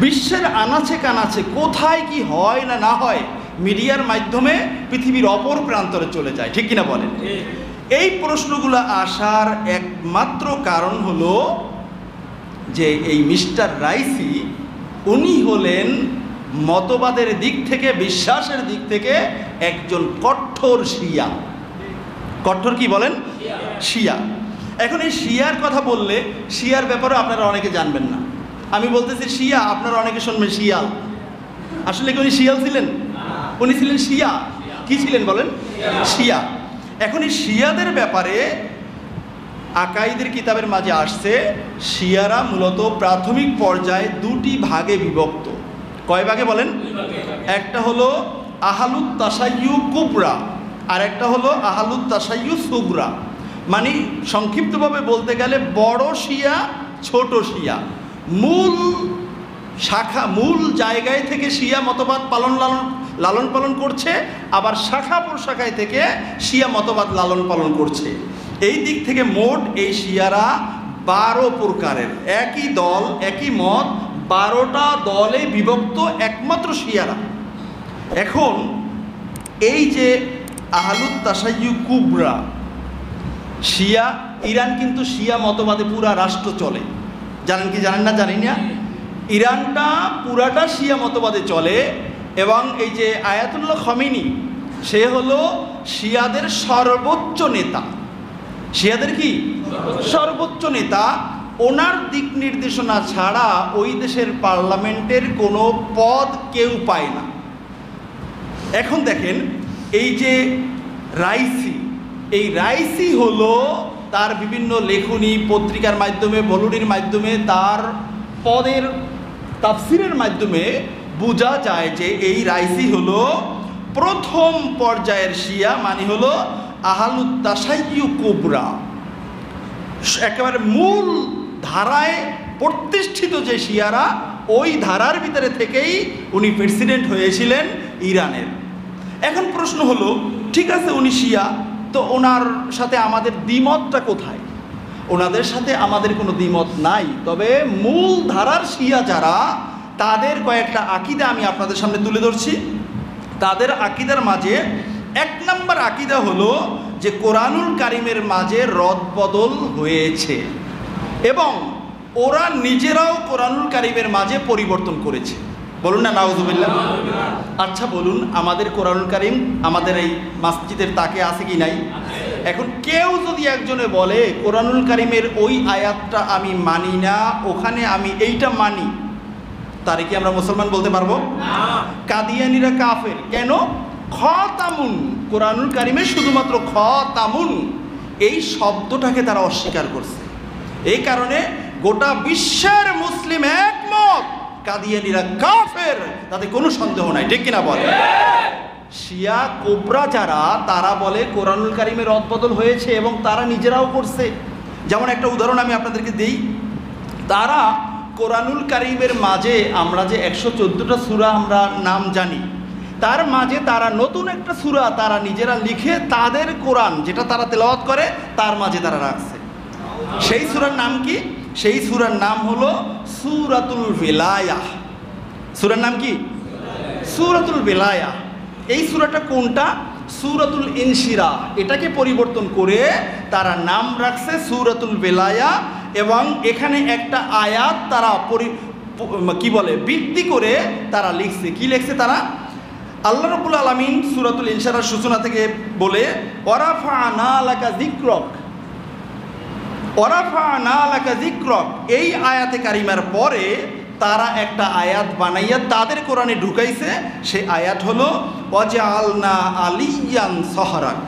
বিশ্বের আনাচে কানাচে কোথায় কি হয় না না হয় মিডিয়ার মাধ্যমে পৃথিবীর অপর প্রান্তরে চলে যায়, ঠিক কিনা বলেন? এই প্রশ্নগুলো আসার একমাত্র কারণ হলো যে এই মিস্টার রাইসি উনি হলেন মতবাদের দিক থেকে, বিশ্বাসের দিক থেকে একজন কঠোর শিয়া। কঠোর কি বলেন? শিয়া। এখন এই শিয়ার কথা বললে শিয়ার ব্যাপারে আপনারা অনেকে জানবেন না। আমি বলতেছি শিয়া, আপনারা অনেকে শুনবেন শিয়াল। আসলে কি উনি শিয়াল ছিলেন? উনি ছিলেন শিয়া। কি ছিলেন বলেন? শিয়া। এখন এই শিয়াদের ব্যাপারে আকাইদের কিতাবের মাঝে আসছে, শিয়ারা মূলত প্রাথমিক পর্যায়ে দুটি ভাগে বিভক্ত। কয় ভাগে বলেন? একটা হলো আহলুত তাসাইয়্যু কুবরা আর একটা হলো আহলুত তাসাইয়্যু সুগরা। মানে সংক্ষিপ্তভাবে বলতে গেলে বড় শিয়া, ছোট শিয়া। মূল শাখা, মূল জায়গায় থেকে শিয়া মতবাদ লালন পালন করছে, আবার শাখা প্রশাখায় থেকে শিয়া মতবাদ লালন পালন করছে। এই দিক থেকে মোট এই শিয়ারা 12 প্রকারের, একই দল একই মত, 12টা দলে বিভক্ত একমাত্র শিয়ারা। এখন এই যে আহলুত তাসাইয়্যু কুবরা শিয়া, ইরান কিন্তু শিয়া মতবাদে পুরা রাষ্ট্র চলে। জানেন কি জানেন না জানি না, ইরানটা পুরাটা শিয়া মতবাদে চলে। এবং এই যে আয়াতুল্লাহ খামেনি, সে হলো শিয়াদের সর্বোচ্চ নেতা। শিয়াদের কি সর্বোচ্চ নেতা। ওনার দিক নির্দেশনা ছাড়া ওই দেশের পার্লামেন্টের কোনো পদ কেউ পায় না। এখন দেখেন, এই যে রাইসি, এই রাইসি হলো তার বিভিন্ন লেখনী পত্রিকার মাধ্যমে, বলুনির মাধ্যমে, তার পদের তাফসিরের মাধ্যমে বোঝা যায় যে এই রাইসি হলো প্রথম পর্যায়ের শিয়া, মানে হলো আহলুত তাসাইয়্যু কুবরা। একেবারে মূল ধারায় প্রতিষ্ঠিত যে শিয়ারা, ওই ধারার ভিতরে থেকেই উনি প্রেসিডেন্ট হয়েছিলেন ইরানের। এখন প্রশ্ন হলো, ঠিক আছে উনি শিয়া, তো ওনার সাথে আমাদের দ্বিমতটা কোথায়? ওনাদের সাথে আমাদের কোনো দ্বিমত নাই, তবে মূল ধারার শিয়া যারা, তাদের কয়েকটা আকিদা আমি আপনাদের সামনে তুলে ধরছি। তাদের আকিদার মাঝে 1 নম্বর আকিদা হলো যে কোরআনুল কারিমের মাঝে রদবদল হয়েছে এবং ওরা নিজেরাও কোরআনুল কারিমের মাঝে পরিবর্তন করেছে। বলুন না নাউজুবিল্লাহ। আচ্ছা বলুন, আমাদের কোরআনুল কারিম আমাদের এই মসজিদের তাকে আছে কি নাই? এখন কেউ যদি একজনে বলে কোরআনুল কারিমের ওই আয়াতটা আমি মানি না, ওখানে আমি এইটা মানি, তারে কি আমরা মুসলমান বলতে পারবো? কাদিয়ানিরা কাফের। কেন? খতামুন, কোরআনুল কারিমে শুধুমাত্র খতামুন এই শব্দটাকে তারা অস্বীকার করছে। এই কারণে গোটা বিশ্বের মুসলিম একমত, কাদিয়ানিরা কাফের, তাতে কোনো সন্দেহ নাই, ঠিক কিনা বলে? শিয়া কোবরা যারা, তারা বলে কোরআনুল কারিমের রদবদল হয়েছে এবং তারা নিজেরাও করছে। যেমন একটা উদাহরণ আমি আপনাদেরকে দিই। তারা কোরআনুল কারিমের মাঝে, আমরা যে 114টা সূরা আমরা নাম জানি, তার মাঝে তারা নতুন একটা সূরা তারা নিজেরা লিখে তাদের কোরআন যেটা তারা তেলাওয়াত করে তার মাঝে তারা রাখছে। সেই সূরার নাম কি? সেই সূরার নাম হলো সূরাতুল বেলায়া। সূরার নাম কি? সূরাতুল বেলায়া। এই সূরাটা কোনটা? সূরাতুল ইনশিরাহ। এটাকে পরিবর্তন করে তারা নাম রাখছে সূরাতুল বেলায়া এবং এখানে একটা আয়াত তারা কি বলে বৃদ্ধি করে তারা লিখছে। কি লিখছে তারা? আল্লাহ রাব্বুল আলামিন সূরাতুল ইনশিরার সূচনা থেকে বলে ওয়ারাফা'না লাকা যিকরাক, ওয়ারাফা'না লাকা যিকরাক, এই আয়াতে কারিমার পরে তারা একটা আয়াত বানাইয়া তাদের কোরআনে ঢুকাইছে। সেই আয়াত হলো ওয়াজআলনা আলিয়ান সহরাক।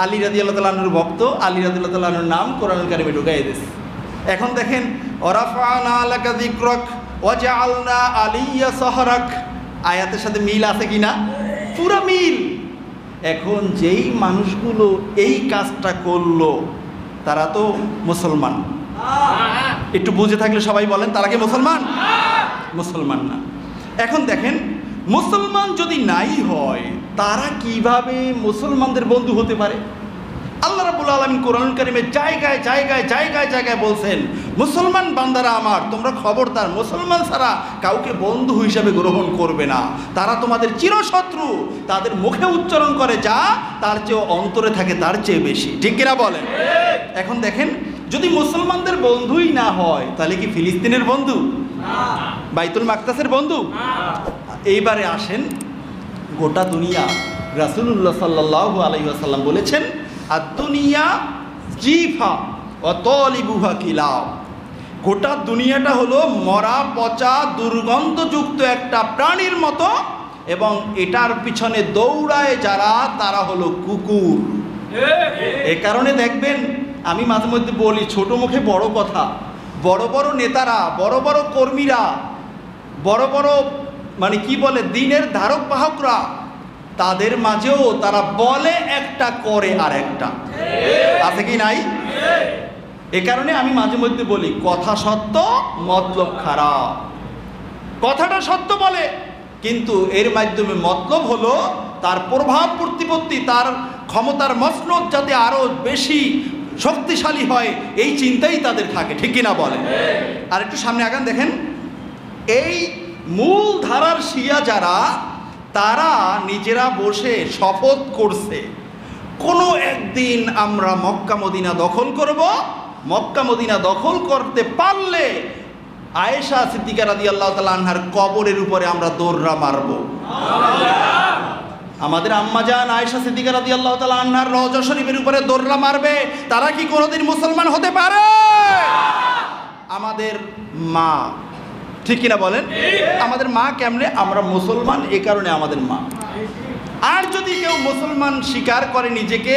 আলী রাদিয়াল্লাহু তাআলা আনহুর ভক্ত, আলী রাদিয়াল্লাহু তাআলা আনহুর নাম কোরআনুল কারিমে ঢুকাই দিয়েছে। এখন দেখেন ওয়ারাফা'না লাকা যিকরাক ওয়াজআলনা আলিয়া সহরাক, আয়াতের সাথে মিল আছে কিনা? পুরো মিল। এখন যেই মানুষগুলো এই কাজটা করলো তারা তো মুসলমান। একটু বুঝে থাকলে সবাই বলেন তারা কি মুসলমান? মুসলমান না। এখন দেখেন মুসলমান যদি নাই হয় তারা কিভাবে মুসলমানদের বন্ধু হতে পারে? আল্লাহ রাব্বুল আলামিন কোরআনুল কারীমে জায়গায় জায়গায় জায়গায় জায়গায় বলছেন, মুসলমান বান্দারা আমার, তোমরা খবরদার মুসলমান ছাড়া কাউকে বন্ধু হিসাবে গ্রহণ করবে না, তারা তোমাদের চিরশত্রু। তাদের মুখে উচ্চারণ করে যা, তার চেয়ে অন্তরে থাকে তার চেয়ে বেশি। ঠিক কিনা বলেন? এখন দেখেন যদি মুসলমানদের বন্ধুই না হয় তাহলে কি ফিলিস্তিনের বন্ধু? বাইতুল মাকদাসের বন্ধু? এইবারে আসেন গোটা দুনিয়া, রাসূলুল্লাহ সাল্লাল্লাহু আলাইহি ওয়াসাল্লাম বলেছেন আদ-দুনিয়া জিফা ওয়া তালিবুহা কিলাব। গোটা দুনিয়াটা হলো মরা পচা দুর্গন্ধযুক্ত একটা প্রাণীর মতো, এবং এটার পিছনে দৌড়ায় যারা তারা হলো কুকুর। এ কারণে দেখবেন আমি মাঝে মধ্যে বলি, ছোট মুখে বড় কথা, বড় বড় নেতারা, বড় বড় কর্মীরা, বড় বড় মানে কি বলে দিনের ধারক বাহকরা, তাদের মাঝেও তারা বলে একটা করে আর একটা, আছে কি নাই? এ কারণে আমি মাঝে মধ্যে বলি কথা সত্য মতলব খারাপ। কথাটা সত্য বলে কিন্তু এর মাধ্যমে মতলব হলো তার প্রভাব প্রতিপত্তি, তার ক্ষমতার মসনদ যাতে আরো বেশি শক্তিশালী হয়, এই চিন্তাই তাদের থাকে। ঠিক কিনা বলে? আর একটু সামনে আগান, দেখেন এই মূল ধারার শিয়া যারা, তারা নিজেরা বসে শপথ করছে কোনো একদিন আমরা মক্কা মদিনা দখল করব, মক্কা মদিনা দখল করতে পারলে আয়েশা সিদ্দিকা রাদিয়াল্লাহু তাআলা আনহার কবরের উপরে আমরা দৌড়া মারব। আমাদের আম্মাজান আয়েশা সিদ্দিকা রাদিয়াল্লাহু তাআলা আনহার রওজা শরীফের উপরে দৌড়া মারবে। তারা কি কোনোদিন মুসলমান হতে পারে? আমাদের মা, ঠিক কিনা বলেন? আমাদের মা কেমনে? আমরা মুসলমান, এ কারণে আমাদের মা। আর যদি কেউ মুসলমান স্বীকার করে নিজেকে,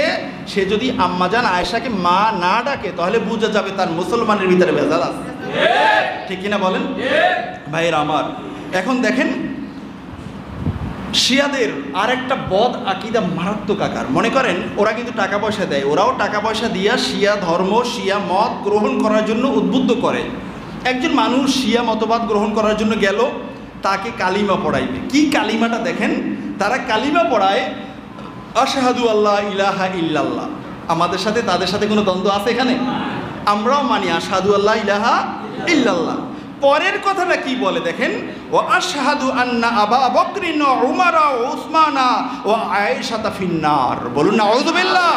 সে যদি আম্মাজান আয়েশাকে মা না ডাকে তাহলে বোঝা যাবে তার মুসলমানের ভিতরে ভেজাল আছে। ঠিক কিনা বলেন ভাইয়ের আমার? এখন দেখেন শিয়াদের আরেকটা বদ আকিদা মারাত্মক আকার। মনে করেন ওরা কিন্তু টাকা পয়সা দেয়, ওরাও টাকা পয়সা দিয়া শিয়া ধর্ম, শিয়া মত গ্রহণ করার জন্য উদ্বুদ্ধ করে। একজন মানুষ শিয়া মতবাদ গ্রহণ করার জন্য গেল, তাকে কালিমা পড়াইবে। কি কালিমাটা দেখেন, তারা কালিমা পড়ায় আশহাদু আল্লাহ ইলাহা ইল্লাল্লাহ। আমাদের সাথে তাদের সাথে কোনো দ্বন্দ্ব আছে এখানে? আমরাও মানি আশহাদু আল্লাহ ইলাহা ইল্লাল্লাহ। পরের কথাটা কি বলে দেখেন, ও আশহাদু আন্না আবা বকরিন ওয়া উমারা ওয়া উসমানা ওয়া আয়েশাতা ফিন্নার। বলুন নাউযুবিল্লাহ।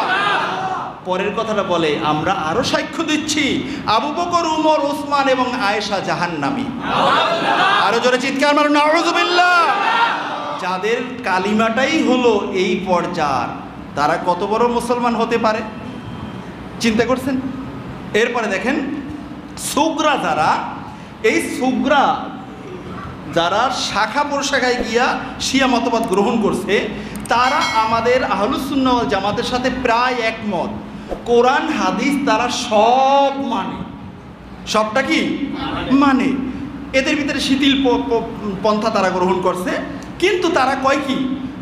পরের কথাটা বলে আমরা আরো সাক্ষ্য দিচ্ছি আবু বকর, উমর, ওসমান এবং আয়েশা জাহান্নামী। আরো জোরে চিৎকার মারুন নাউযুবিল্লাহ। যাদের কালিমাটাই হলো এই পর্যায়, তারা কত বড় মুসলমান হতে পারে চিন্তা করছেন? এরপরে দেখেন সুগরা যারা, এই সুগরা যারা শাখা প্রশাখায় গিয়া শিয়া মতবাদ গ্রহণ করছে, তারা আমাদের আহলুস সুন্নাহ ওয়াল জামাতের সাথে প্রায় একমত। কোরআন হাদিস তারা সব মানে। সবটা কি মানে? এদের ভিতরে শিথিল পন্থা তারা গ্রহণ করছে, কিন্তু তারা কয় কি?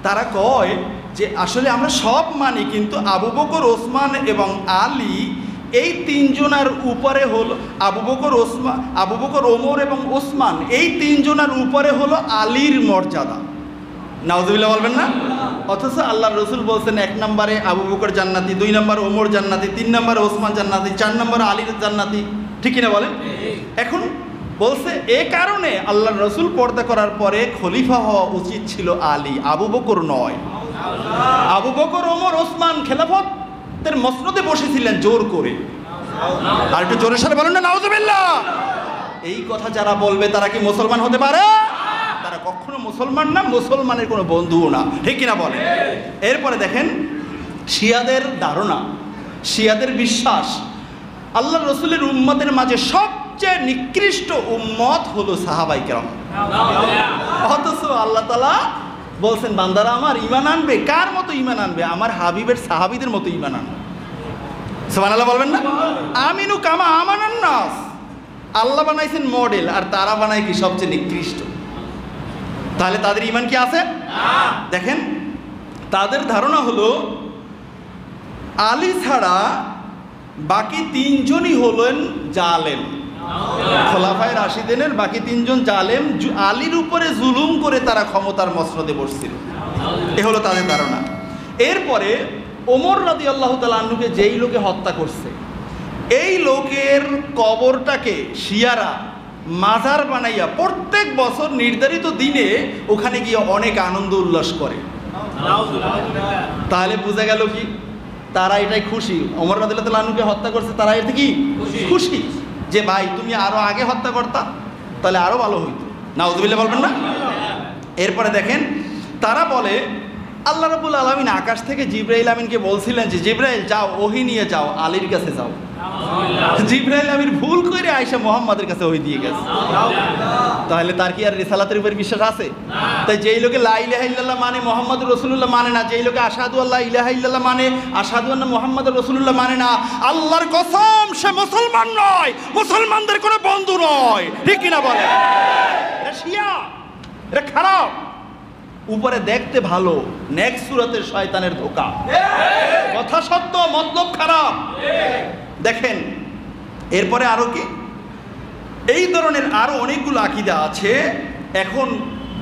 তারা কয় যে আসলে আমরা সব মানি, কিন্তু আবু বকর, ওসমান এবং আলী এই তিনজনের উপরে হলো আবু বকর, ওমর এবং ওসমান, এই তিনজনের উপরে হলো আলীর মর্যাদা। নাউযুবিল্লাহ বলবেন না? অথচ আল্লাহর রাসূল বলছেন 1 নম্বরে আবু বকর জান্নাতি, 2 নম্বরে ওমর জান্নাতি, 3 নম্বরে ওসমান জান্নাতি, 4 নম্বরে আলীর জান্নাতি। ঠিক কিনা বলেন? এখন বলছে এ কারণে আল্লাহর রাসূল পর্দা করার পরে খলিফা হওয়া উচিত ছিল আলী, আবু বকর নয়। আবু বকর, ওমর, ওসমান খেলাফতের মসনদে বসেছিলেন জোর করে। আর একটু জোরে সাথে বলুন না নাউযুবিল্লাহ। এই কথা যারা বলবে তারা কি মুসলমান হতে পারে? তারা কখনো মুসলমান না, মুসলমানের কোনো বন্ধুও না, ঠিক কিনা বলে। এরপরে দেখেন শিয়াদের ধারণা, শিয়াদের বিশ্বাস, আল্লাহ রসুলের উম্মতের মাঝে সবচেয়ে নিকৃষ্ট উম্মত হলো সাহাবায়ে কেরাম। অথচ আল্লাহ তাআলা বলছেন বান্দারা আমার ঈমান আনবে, কার মতো ঈমান আনবে? আমার হাবিবের সাহাবীদের মতো ঈমান আনবে। সুবহানাল্লাহ বলবেন না? আমিনু কামা আমানান নাস। আল্লাহ বানাইছেন মডেল, আর তারা বানায় কি সবচেয়ে নিকৃষ্ট। তাহলে তাদের ঈমান কি আছে? দেখেন তাদের ধারণা হলো আলী ছাড়া বাকি তিনজনই হলেন জালেম। খোলাফায়ে রাশিদিনের বাকি তিনজন জালেম, আলীর উপরে জুলুম করে তারা ক্ষমতার মসনদে বসছিল, এ হলো তাদের ধারণা। এরপরে ওমর রাদিয়াল্লাহু তাআলা আনহুকে যেই লোকে হত্যা করছে, এই লোকের কবরটাকে শিয়ারা মাজার বানাইয়া প্রত্যেক বছর নির্ধারিত দিনে ওখানে গিয়ে অনেক আনন্দ উল্লাস করে। তাহলে বোঝা গেল কি তারা এটাই খুশি, ওমর রাদিয়াল্লাহু তাআলা আনহুকে হত্যা করছে তারা এতে কি খুশি, যে ভাই তুমি আরো আগে হত্যা করতা তাহলে আরো ভালো হইতো। নাউযুবিল্লাহ বলবেন না? এরপরে দেখেন তারা বলে আল্লাহ রাব্বুল আলামিন আকাশ থেকে জিবরাইল আমিনকে বলছিলেন যে জিবরাইল যাও ওহী নিয়ে যাও, আলীর কাছে যাও। জিবরাইল আমিন ভুল করে আয়েশা মুহাম্মাদের কাছে ওহী দিয়ে গেছে। তাহলে তার কি আর রিসালাতের উপর বিশ্বাস আছে? তাই যেই লোকে লা ইলাহা ইল্লাল্লাহ মানে মুহাম্মাদুর রাসূলুল্লাহ মানে না, যেই লোকে আশহাদু আল্লা ইলাহা ইল্লাল্লাহ মানে আশহাদু আন্না মুহাম্মাদুর রাসূলুল্লাহ মানে না, আল্লাহর কসম সে মুসলমান নয়, মুসলমানদের কোনো বন্ধু নয়, ঠিক কি না বলে? এটা শিয়া, এটা খারাপ, উপরে দেখতে ভালো, নেক্সট সূরাতের শয়তানের ধোঁকা, কথা সত্য মতলব খারাপ। দেখেন এরপরে আরো কি এই ধরনের আরো অনেকগুলো আকীদা আছে। এখন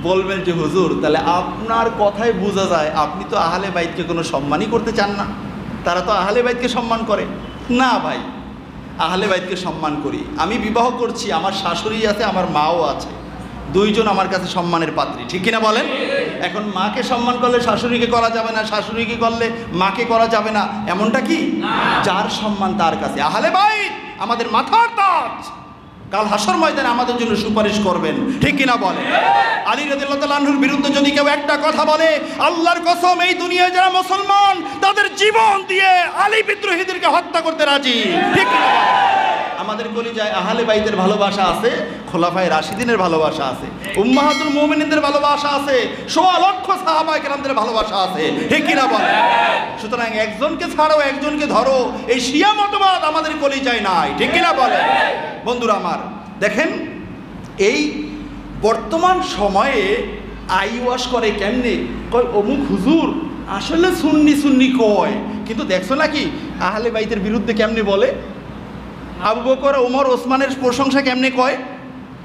বলবেন যে হুজুর তাহলে আপনার কথায় বোঝা যায় আপনি তো আহলে বাইতকে কোনো সম্মানই করতে চান না, তারা তো আহলে বাইতকে সম্মান করে। না ভাই, আহলে বাইতকে সম্মান করি, আমি বিবাহ করছি, আমার শাশুড়ি আছে, আমার মাও আছে, দুইজন আমার কাছে সম্মানের পাত্রী, ঠিক কিনা বলেন? এখন মাকে সম্মান করলে শাশুড়িকে করা যাবে না, শাশুড়িকে করলে মাকে করা যাবে না, এমনটা কি? যার সম্মান তার কাছে। আহলে বাইত আমাদের মাথার তাজ, কাল হাসর ময়দানে আমাদের জন্য সুপারিশ করবেন, ঠিক কিনা বলেন? আলী রাদিয়াল্লাহু তাআলা আনহুর বিরুদ্ধে যদি কেউ একটা কথা বলে, আল্লাহর কসম এই দুনিয়ায় যারা মুসলমান তাদের জীবন দিয়ে আলী বিদ্রোহীদেরকে হত্যা করতে রাজি, ঠিক কিনা? আমাদের কলিজায় আহলে বাইতের ভালোবাসা আছে, খোলাফায়ে রাশিদিনের ভালোবাসা আছে, উম্মাহাতুল মুমিনিনদের ভালোবাসা আছে, সোয়া লক্ষ সাহাবায়ে কেরামদের ভালোবাসা আছে, ঠিক কিনা বলেন? সুতরাং একজনকে ছাড়ো একজনকে ধরো, এই শিয়া মতবাদ আমাদের কলিজায় নাই, ঠিক কিনা বলেন? বন্ধুরা আমার দেখেন এই বর্তমান সময়ে আইওয়াশ করে কেমনে, কয় অমুক হুজুর আসলে সুন্নি সুন্নি কয়, কিন্তু দেখছো নাকি আহলে বাইতের বিরুদ্ধে কেমনে বলে, আবু বকর ওমর ওসমানের প্রশংসা কেমনে কয়।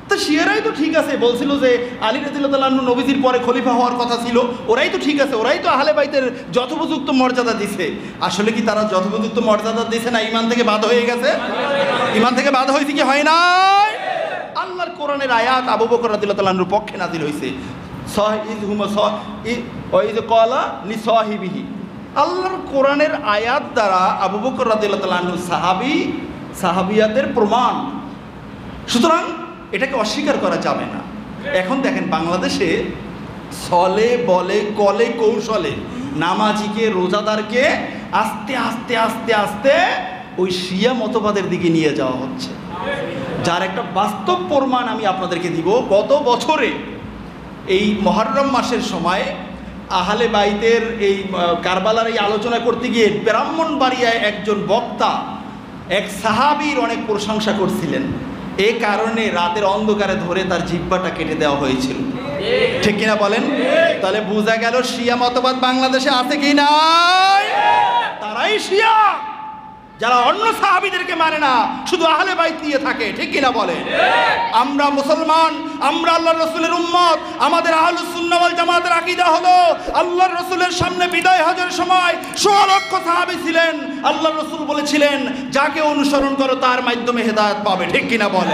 তো শিয়ারাই তো ঠিক আছে, বলছিল যে আলী রাদিয়াল্লাহু তাআলা আনহু নবীজির পরে খলিফা হওয়ার কথা ছিল, ওরাই তো ঠিক আছে, ওরাই তো আহলে বাইতের যথোপযুক্ত মর্যাদা দিছে। আসলে কি তারা যথোপযুক্ত মর্যাদা দিছে না ঈমান থেকে বাদ হয়ে গেছে? ঈমান থেকে বাদ হয়েছে কি হয় নাই? আল্লাহর কোরআনের আয়াত আবু বকর রাদিয়াল্লাহু তাআলা আনহুর পক্ষে নাযিল হয়েছে, আল্লাহর কোরআনের আয়াত দ্বারা আবু বকর রাদিয়াল্লাহু তাআলা আনহু সাহাবিয়াতের প্রমাণ। সুতরাং এটাকে অস্বীকার করা যাবে না। এখন দেখেন বাংলাদেশে ছলে বলে কলে কৌশলে নামাজিকে রোজাদারকে আস্তে আস্তে আস্তে আস্তে ওই শিয়া মতবাদের দিকে নিয়ে যাওয়া হচ্ছে, যার একটা বাস্তব প্রমাণ আমি আপনাদেরকে দিব। গত বছরে এই মুহররম মাসের সময় আহলে বাইতের এই কারবালার এই আলোচনা করতে গিয়ে ব্রাহ্মণবাড়িয়ায় একজন বক্তা এক সাহাবীর অনেক প্রশংসা করছিলেন, এ কারণে রাতের অন্ধকারে ধরে তার জিহ্বাটা কেটে দেওয়া হয়েছিল, ঠিক কিনা বলেন? তাহলে বোঝা গেল শিয়া মতবাদ বাংলাদেশে আছে কি নাই? তারাই শিয়া যারা অন্য সাহাবীদেরকে মানে না, শুধু আহলে বাইত নিয়ে থাকে, ঠিক কিনা বলে? আমরা মুসলমান, আমরা আল্লাহর রাসূলের উম্মত, আমাদের আহলুস সুন্নাহ ওয়াল জামাতের আকীদা হলো আল্লাহর রাসূলের সামনে বিদায় হজের সময় ১৬ লক্ষ সাহাবী ছিলেন, আল্লাহর রাসূল বলেছিলেন যাকে অনুসরণ করো তার মাধ্যমে হেদায়েত পাবে, ঠিক কিনা বলে?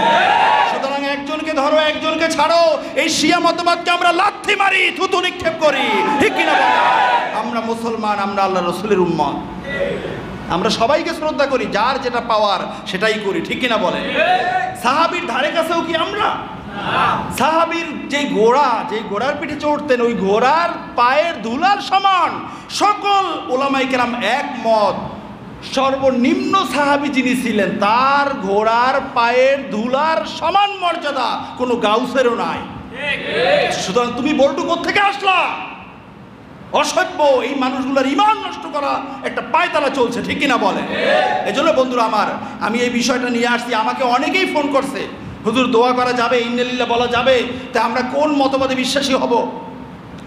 সুতরাং একজনকে ধরো একজনকে ছাড়ো, এই শিয়া মতবাদকে আমরা লাথি মারি, থুতু নিক্ষেপ করি, ঠিক কিনা বলে? আমরা মুসলমান, আমরা আল্লাহর রাসূলের উম্মত, আমরা সবাইকে শ্রদ্ধা করি, যার যেটা পাওয়ার সেটাই করি, ঠিক কিনা বলে? সাহাবীর ধারে কাছেও কি আমরা? সাহাবীর যে ঘোড়ার পিঠে চড়তেন ওই ঘোড়ার পায়ের ধুলার সমান। সকল ওলামায়ে কেরাম একমত, সর্বনিম্ন সাহাবী যিনি ছিলেন তার ঘোড়ার পায়ের ধুলার সমান মর্যাদা কোনো গাউসেরও নাই। সুতরাং তুমি বল্টু কোত্থেকে আসলা? অসভ্য এই মানুষগুলোর ঈমান নষ্ট করা একটা পায়তারা চলছে, ঠিক কিনা বলে? এজন্য বন্ধুরা আমার, আমি এই বিষয়টা নিয়ে আসছি। আমাকে অনেকেই ফোন করছে, হুজুর দোয়া করা যাবে, ইন্নালিল্লাহ বলা যাবে, তা আমরা কোন মতবাদে বিশ্বাসী হব?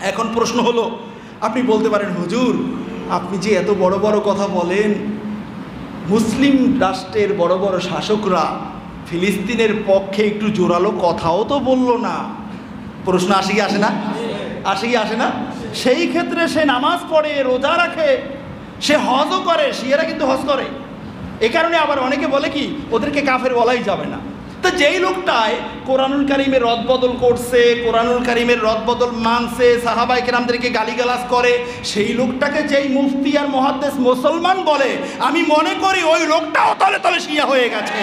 এখন প্রশ্ন হলো, আপনি বলতে পারেন হুজুর আপনি যে এত বড় বড় কথা বলেন, মুসলিম রাষ্ট্রের বড় বড় শাসকরা ফিলিস্তিনের পক্ষে একটু জোরালো কথাও তো বলল না। প্রশ্ন আসে কি আসে না? আসে কি আসে না? সেই ক্ষেত্রে সে নামাজ পড়ে, রোজা রাখে, সে হজও করে, শিয়ারা কিন্তু হজ করে। এ কারণে আবার অনেকে বলে কি ওদেরকে কাফের বলাই যাবে না। তো যেই লোকটায় কোরআনুল কারীমের রদবদল করছে, কোরআনুল কারীমের রদবদল মানছে, সাহাবায়ে কেরামদেরকে গালিগালাজ করে, সেই লোকটাকে যেই মুফতি আর মুহাদ্দিস মুসলমান বলে, আমি মনে করি ওই লোকটাও তলে তলে শিয়া হয়ে গেছে।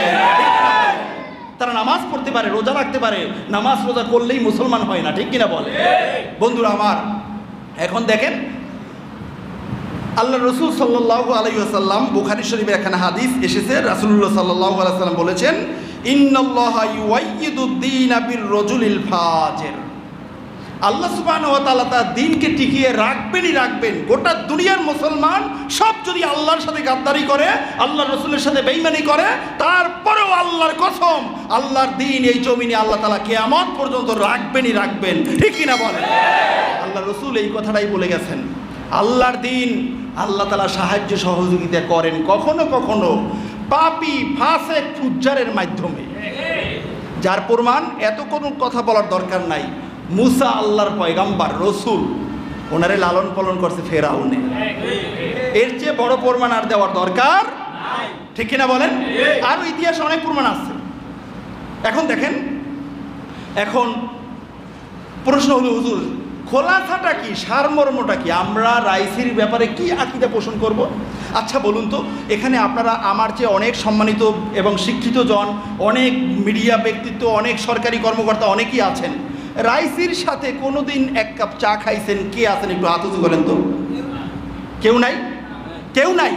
তারা নামাজ পড়তে পারে, রোজা রাখতে পারে, নামাজ রোজা করলেই মুসলমান হয় না, ঠিক কিনা বলে? বন্ধুরা আমার, এখন দেখেন আল্লাহ রসুল সাল্লাল্লাহু আলাইহি ওয়াসাল্লাম, বুখারী শরীফে এখানে হাদিস এসেছে, রাসূলুল্লাহ সাল্লাল্লাহু আলাইহি ওয়াসাল্লাম বলেছেন, ইন্নাল্লাহা ইউয়াইয়িদুদ-দীনা বির-রাজুলিল ফাজির। আল্লাহ সুবহানাহু ওয়া তাআলা তার দ্বীনকে টিকিয়ে রাখবেন। গোটা দুনিয়ার মুসলমান সব যদি আল্লাহর সাথে গাদ্দারি করে, আল্লাহর রাসূলের সাথে বেঈমানি করে, তারপরেও আল্লাহর কসম আল্লাহর দ্বীন এই জমিনে আল্লাহ তাআলা কিয়ামত পর্যন্ত রাখবেন, ঠিক কিনা বলেন? আল্লাহ রাসূল এই কথাটাই বলে গেছেন। আল্লাহর দ্বীন আল্লাহ তাআলা সাহায্য সহযোগিতা করেন কখনো কখনো পাপী ফাসেক ফুজ্জারের মাধ্যমে, যার প্রমাণ এত কোনো কথা বলার দরকার নাই। মুসা আল্লাহর পয়গাম্বার রসুল, ওনারে লালন পালন করছে ফেরাউনে, এর চেয়ে বড় প্রমাণ আর দেওয়ার দরকার, ঠিক কিনা বলেন? আরও ইতিহাসে অনেক প্রমাণ আছে। এখন দেখেন, এখন প্রশ্ন হলো হুজুর খোলাসাটা কি, সারমর্মটা কি, আমরা রাইসির ব্যাপারে কি আকীদা পোষণ করব? আচ্ছা বলুন তো, এখানে আপনারা আমার চেয়ে অনেক সম্মানিত এবং শিক্ষিত জন, অনেক মিডিয়া ব্যক্তিত্ব, অনেক সরকারি কর্মকর্তা অনেকেই আছেন, রাইসির সাথে কোনোদিন এক কাপ চা খাইছেন? কে আছেন একটু হাত উঁচু করেন তো? কেউ নাই? কেউ নাই?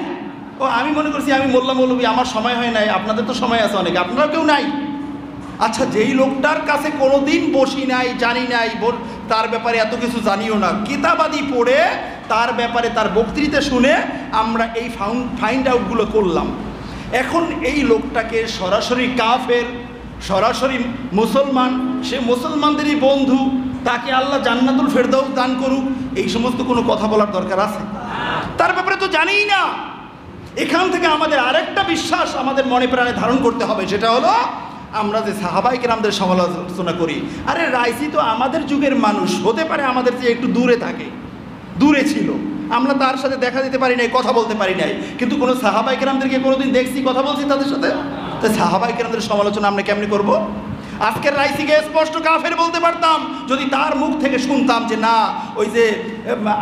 ও আমি মনে করছি আমি মোল্লা মৌলবী, আমার সময় হয় নাই, আপনাদের তো সময় আছে অনেক, আপনারাও কেউ নাই? আচ্ছা, যেই লোকটার কাছে কোনোদিন বসি নাই, জানি নাই, তার ব্যাপারে এত কিছু জানিও না, কিতাবাদি পড়ে তার ব্যাপারে তার বক্তৃতা শুনে আমরা এই ফাইন্ড আউটগুলো করলাম। এখন এই লোকটাকে সরাসরি কাফের, সরাসরি মুসলমান, সে মুসলমানদেরই বন্ধু, তাকে আল্লাহ জান্নাতুল ফেরদাউস দান করুক, এই সমস্ত কোনো কথা বলার দরকার আছে? তার ব্যাপারে তো জানিই না। এখান থেকে আমাদের আরেকটা বিশ্বাস আমাদের মনে প্রাণে ধারণ করতে হবে, সেটা হলো আমরা যে সাহাবায়ে কেরামদের সমালোচনা করি, আরে রাইসি তো আমাদের যুগের মানুষ, হতে পারে আমাদের চেয়ে একটু দূরে থাকে, দূরে ছিল, আমরা তার সাথে দেখা দিতে পারি নাই, কথা বলতে পারি নাই, কিন্তু কোনো সাহাবায়ে কেরামদেরকে কোনোদিন দেখছি, কথা বলছি তাদের সাথে। তো সাহাবায়ে কেরামদের সমালোচনা আমরা কেমনি করব? আজকের রাইসিকে স্পষ্ট কাফের বলতে পারতাম যদি তার মুখ থেকে শুনতাম যে না, ওই যে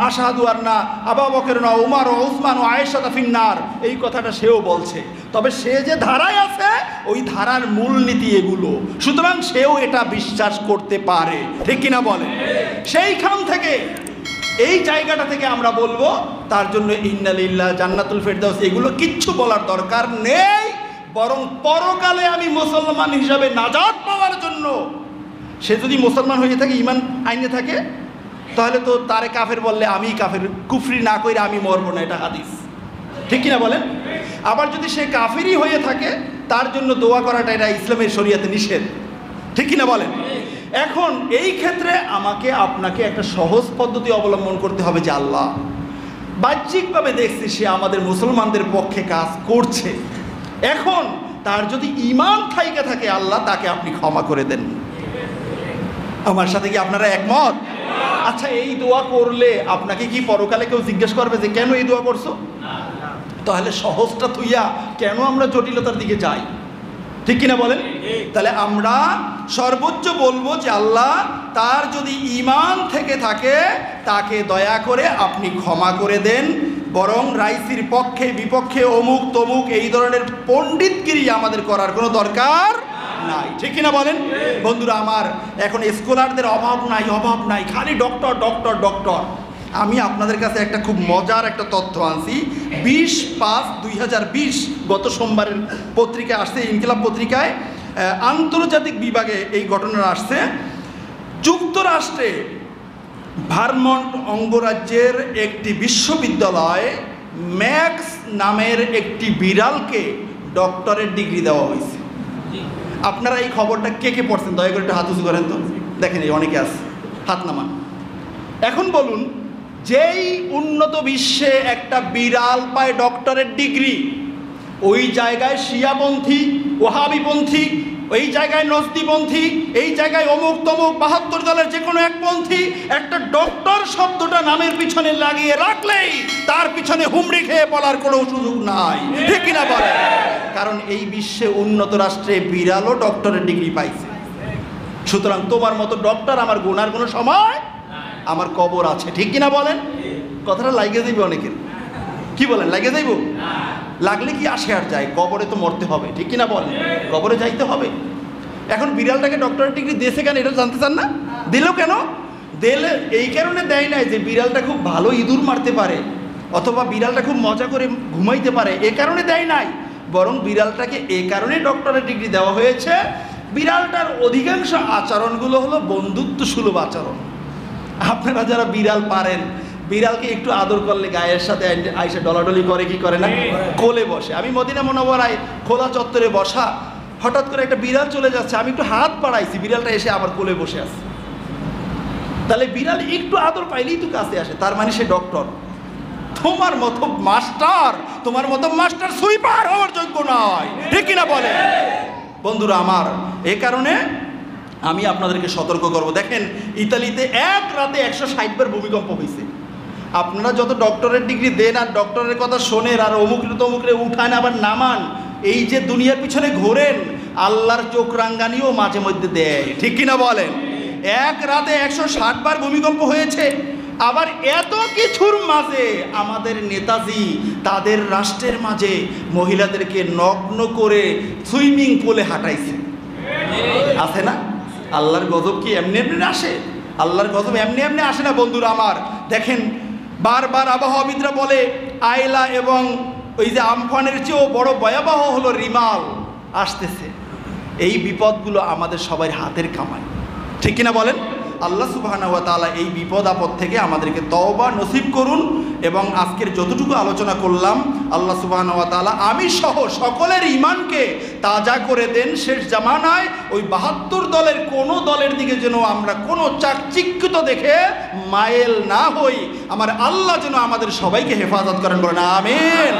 আশহাদু আন্না আবু বকর না উমর ও উসমান ও আয়েশা ফিন্নার, এই কথাটা সেও বলছে, তবে সে যে ধারায় আছে ওই ধারার মূলনীতি এগুলো, সুতরাং সেও এটা বিশ্বাস করতে পারে, ঠিক কিনা বলে? সেইখান থেকে, এই জায়গাটা থেকে আমরা বলবো তার জন্য ইন্নালিল্লাহ, জান্নাতুল ফেরদাউস, এগুলো কিচ্ছু বলার দরকার নেই। বরং পরকালে আমি মুসলমান হিসাবে নাজাত পাওয়ার জন্য, সে যদি মুসলমান হয়ে থাকে, ঈমান আইনে থাকে, তাহলে তো তারে কাফের বললে আমি কাফের, কুফরি না কইরা আমি মরবো না, এটা হাদিস, ঠিক কিনা বলেন? আবার যদি সে কাফেরই হয়ে থাকে, তার জন্য দোয়া করাটা এটা ইসলামের শরীয়তে নিষেধ, ঠিক কিনা বলেন? এখন এই ক্ষেত্রে আমাকে আপনাকে একটা সহজ পদ্ধতি অবলম্বন করতে হবে যে আল্লাহ বাহ্যিকভাবে দেখছি সে আমাদের মুসলমানদের পক্ষে কাজ করছে, এখন তার যদি ঈমান থাইকে থাকে, আল্লাহ তাকে আপনি ক্ষমা করে দেন। আমার সাথে কি আপনারা একমত? আচ্ছা, এই দোয়া করলে আপনাকে কি পরকালে কেউ জিজ্ঞেস করবে যে কেন এই দোয়া করছো? তাহলে সহজটা থুইয়া কেন আমরা জটিলতার দিকে যাই, ঠিক কিনা বলেন? তাহলে আমরা সর্বোচ্চ বলবো যে আল্লাহ তার যদি ঈমান থেকে থাকে তাকে দয়া করে আপনি ক্ষমা করে দেন, বরং রাইসির পক্ষে বিপক্ষে অমুক তমুক এই ধরনের পণ্ডিতগিরি আমাদের করার কোনো দরকার নাই। ঠিক কিনা বলেন? বন্ধুরা আমার, এখন স্কলারদের অভাব নাই, খালি ডক্টর ডক্টর ডক্টর। আমি আপনাদের কাছে একটা খুব মজার একটা তথ্য আনছি। 20/5/2020 গত সোমবারের পত্রিকায় আসছে, ইনকিলাব পত্রিকায় আন্তর্জাতিক বিভাগে এই ঘটনা আসছে। যুক্তরাষ্ট্রে ভারমন্ট অঙ্গরাজ্যের একটি বিশ্ববিদ্যালয়ে ম্যাক্স নামের একটি বিড়ালকে ডক্টরের ডিগ্রি দেওয়া হয়েছে। আপনারা এই খবরটা কে কে পড়ছেন? দয়া করে একটু হাত উঁচু করেন তো, দেখেন এই অনেকে আছে, হাত নামান। এখন বলুন, যেই উন্নত বিশ্বে একটা বিড়াল পায় ডক্টরের ডিগ্রি, ওই জায়গায় শিয়াপন্থী, ওহাবিপন্থী, ওই জায়গায় নজদিপন্থী, এই জায়গায় অমুক তমুক 72 দলের যে কোনো এক পন্থী একটা ডক্টর শব্দটা নামের পিছনে লাগিয়ে রাখলেই তার পিছনে হুমড়ি খেয়ে বলার কোনো সুযোগ নাই, ঠিক কিনা বলে? কারণ এই বিশ্বে উন্নত রাষ্ট্রে বিড়ালও ডক্টরের ডিগ্রি পাইছে। সুতরাং তোমার মতো ডক্টর আমার গোনার কোনো সময়, আমার কবর আছে, ঠিক কিনা বলেন? কথাটা লাগে যাইবে অনেকের, কি বলেন? লাগে যাইব? লাগলে কি আসে আর যায়, কবরে তো মরতে হবে, ঠিক কিনা বলেন? কবরে যাইতে হবে। এখন বিড়ালটাকে ডক্টরের ডিগ্রি দিয়েছে কেন, এটা জানতে চান না? দিল কেন? দিলে এই কারণে দেয় নাই যে বিড়ালটা খুব ভালো ইঁদুর মারতে পারে অথবা বিড়ালটা খুব মজা করে ঘুমাইতে পারে, এ কারণে দেয় নাই। বরং বিড়ালটাকে এ কারণে ডক্টরের ডিগ্রি দেওয়া হয়েছে, বিড়ালটার অধিকাংশ আচরণগুলো হলো বন্ধুত্ব সুলভ আচরণ। আপনারা যারা বিড়াল পারেন, বিড়ালকে একটু আদর করলে গায়ের সাথে আইসা ডলাডলি করে, কি করে না? কোলে বসে। আমি মদিনা মুনাওয়ারায় খোলা চত্বরে বসা, হঠাৎ করে একটা বিড়াল চলে যাচ্ছে, আমি একটু হাত বাড়াইছি, বিড়ালটা এসে আমার কোলে বসে আছে। তাহলে বিড়াল একটু আদর পাইলেই তো কাছে আসে, তার মানে সে ডক্টর। তোমার মতো মাস্টার সুইপার হওয়ার যোগ্য নয়, ঠিক কিনা বলে? বন্ধুরা আমার, এ কারণে আমি আপনাদেরকে সতর্ক করব। দেখেন, ইতালিতে এক রাতে 160 বার ভূমিকম্প হয়েছে। আপনারা যত ডক্টরের ডিগ্রি দেন আর ডক্টরের কথা শোনেন আর অমুকরে তমুকরে উঠান আবার নামান, এই যে দুনিয়ার পিছনে ঘোরেন, আল্লাহর চোখ রাঙ্গানিও মাঝে মধ্যে দেয়, ঠিক কিনা বলেন? এক রাতে 160 বার ভূমিকম্প হয়েছে। আবার এত কিছুর মাঝে আমাদের নেতাজি তাদের রাষ্ট্রের মাঝে মহিলাদেরকে নগ্ন করে সুইমিং পুলে হাঁটাইছে, আছে না? আল্লাহর গজব কি এমনি এমনি আসে? আল্লাহর গজব এমনি এমনি আসে না বন্ধুরা আমার। দেখেন, বারবার আবহাওয়াবিদরা বলে আয়লা এবং ওই যে আমফানের চেয়েও বড় ভয়াবহ হলো রিমাল আসতেছে। এই বিপদগুলো আমাদের সবার হাতের কামাই, ঠিক কিনা বলেন? আল্লাহ সুবহানাহু ওয়া তাআলা এই বিপদ আপদ থেকে আমাদেরকে তওবা নসিব করুন। এবং আজকের যতটুকু আলোচনা করলাম, আল্লাহ সুবহানাহু ওয়া তাআলা আমি সহ সকলের ঈমানকে তাজা করে দেন। শেষ জামানায় ওই 72 দলের কোনো দলের দিকে যেন আমরা কোনো চাকচিক্যতা দেখে মায়েল না হই। আমার আল্লাহ যেন আমাদের সবাইকে হেফাজত করেন, বলেন আমিন।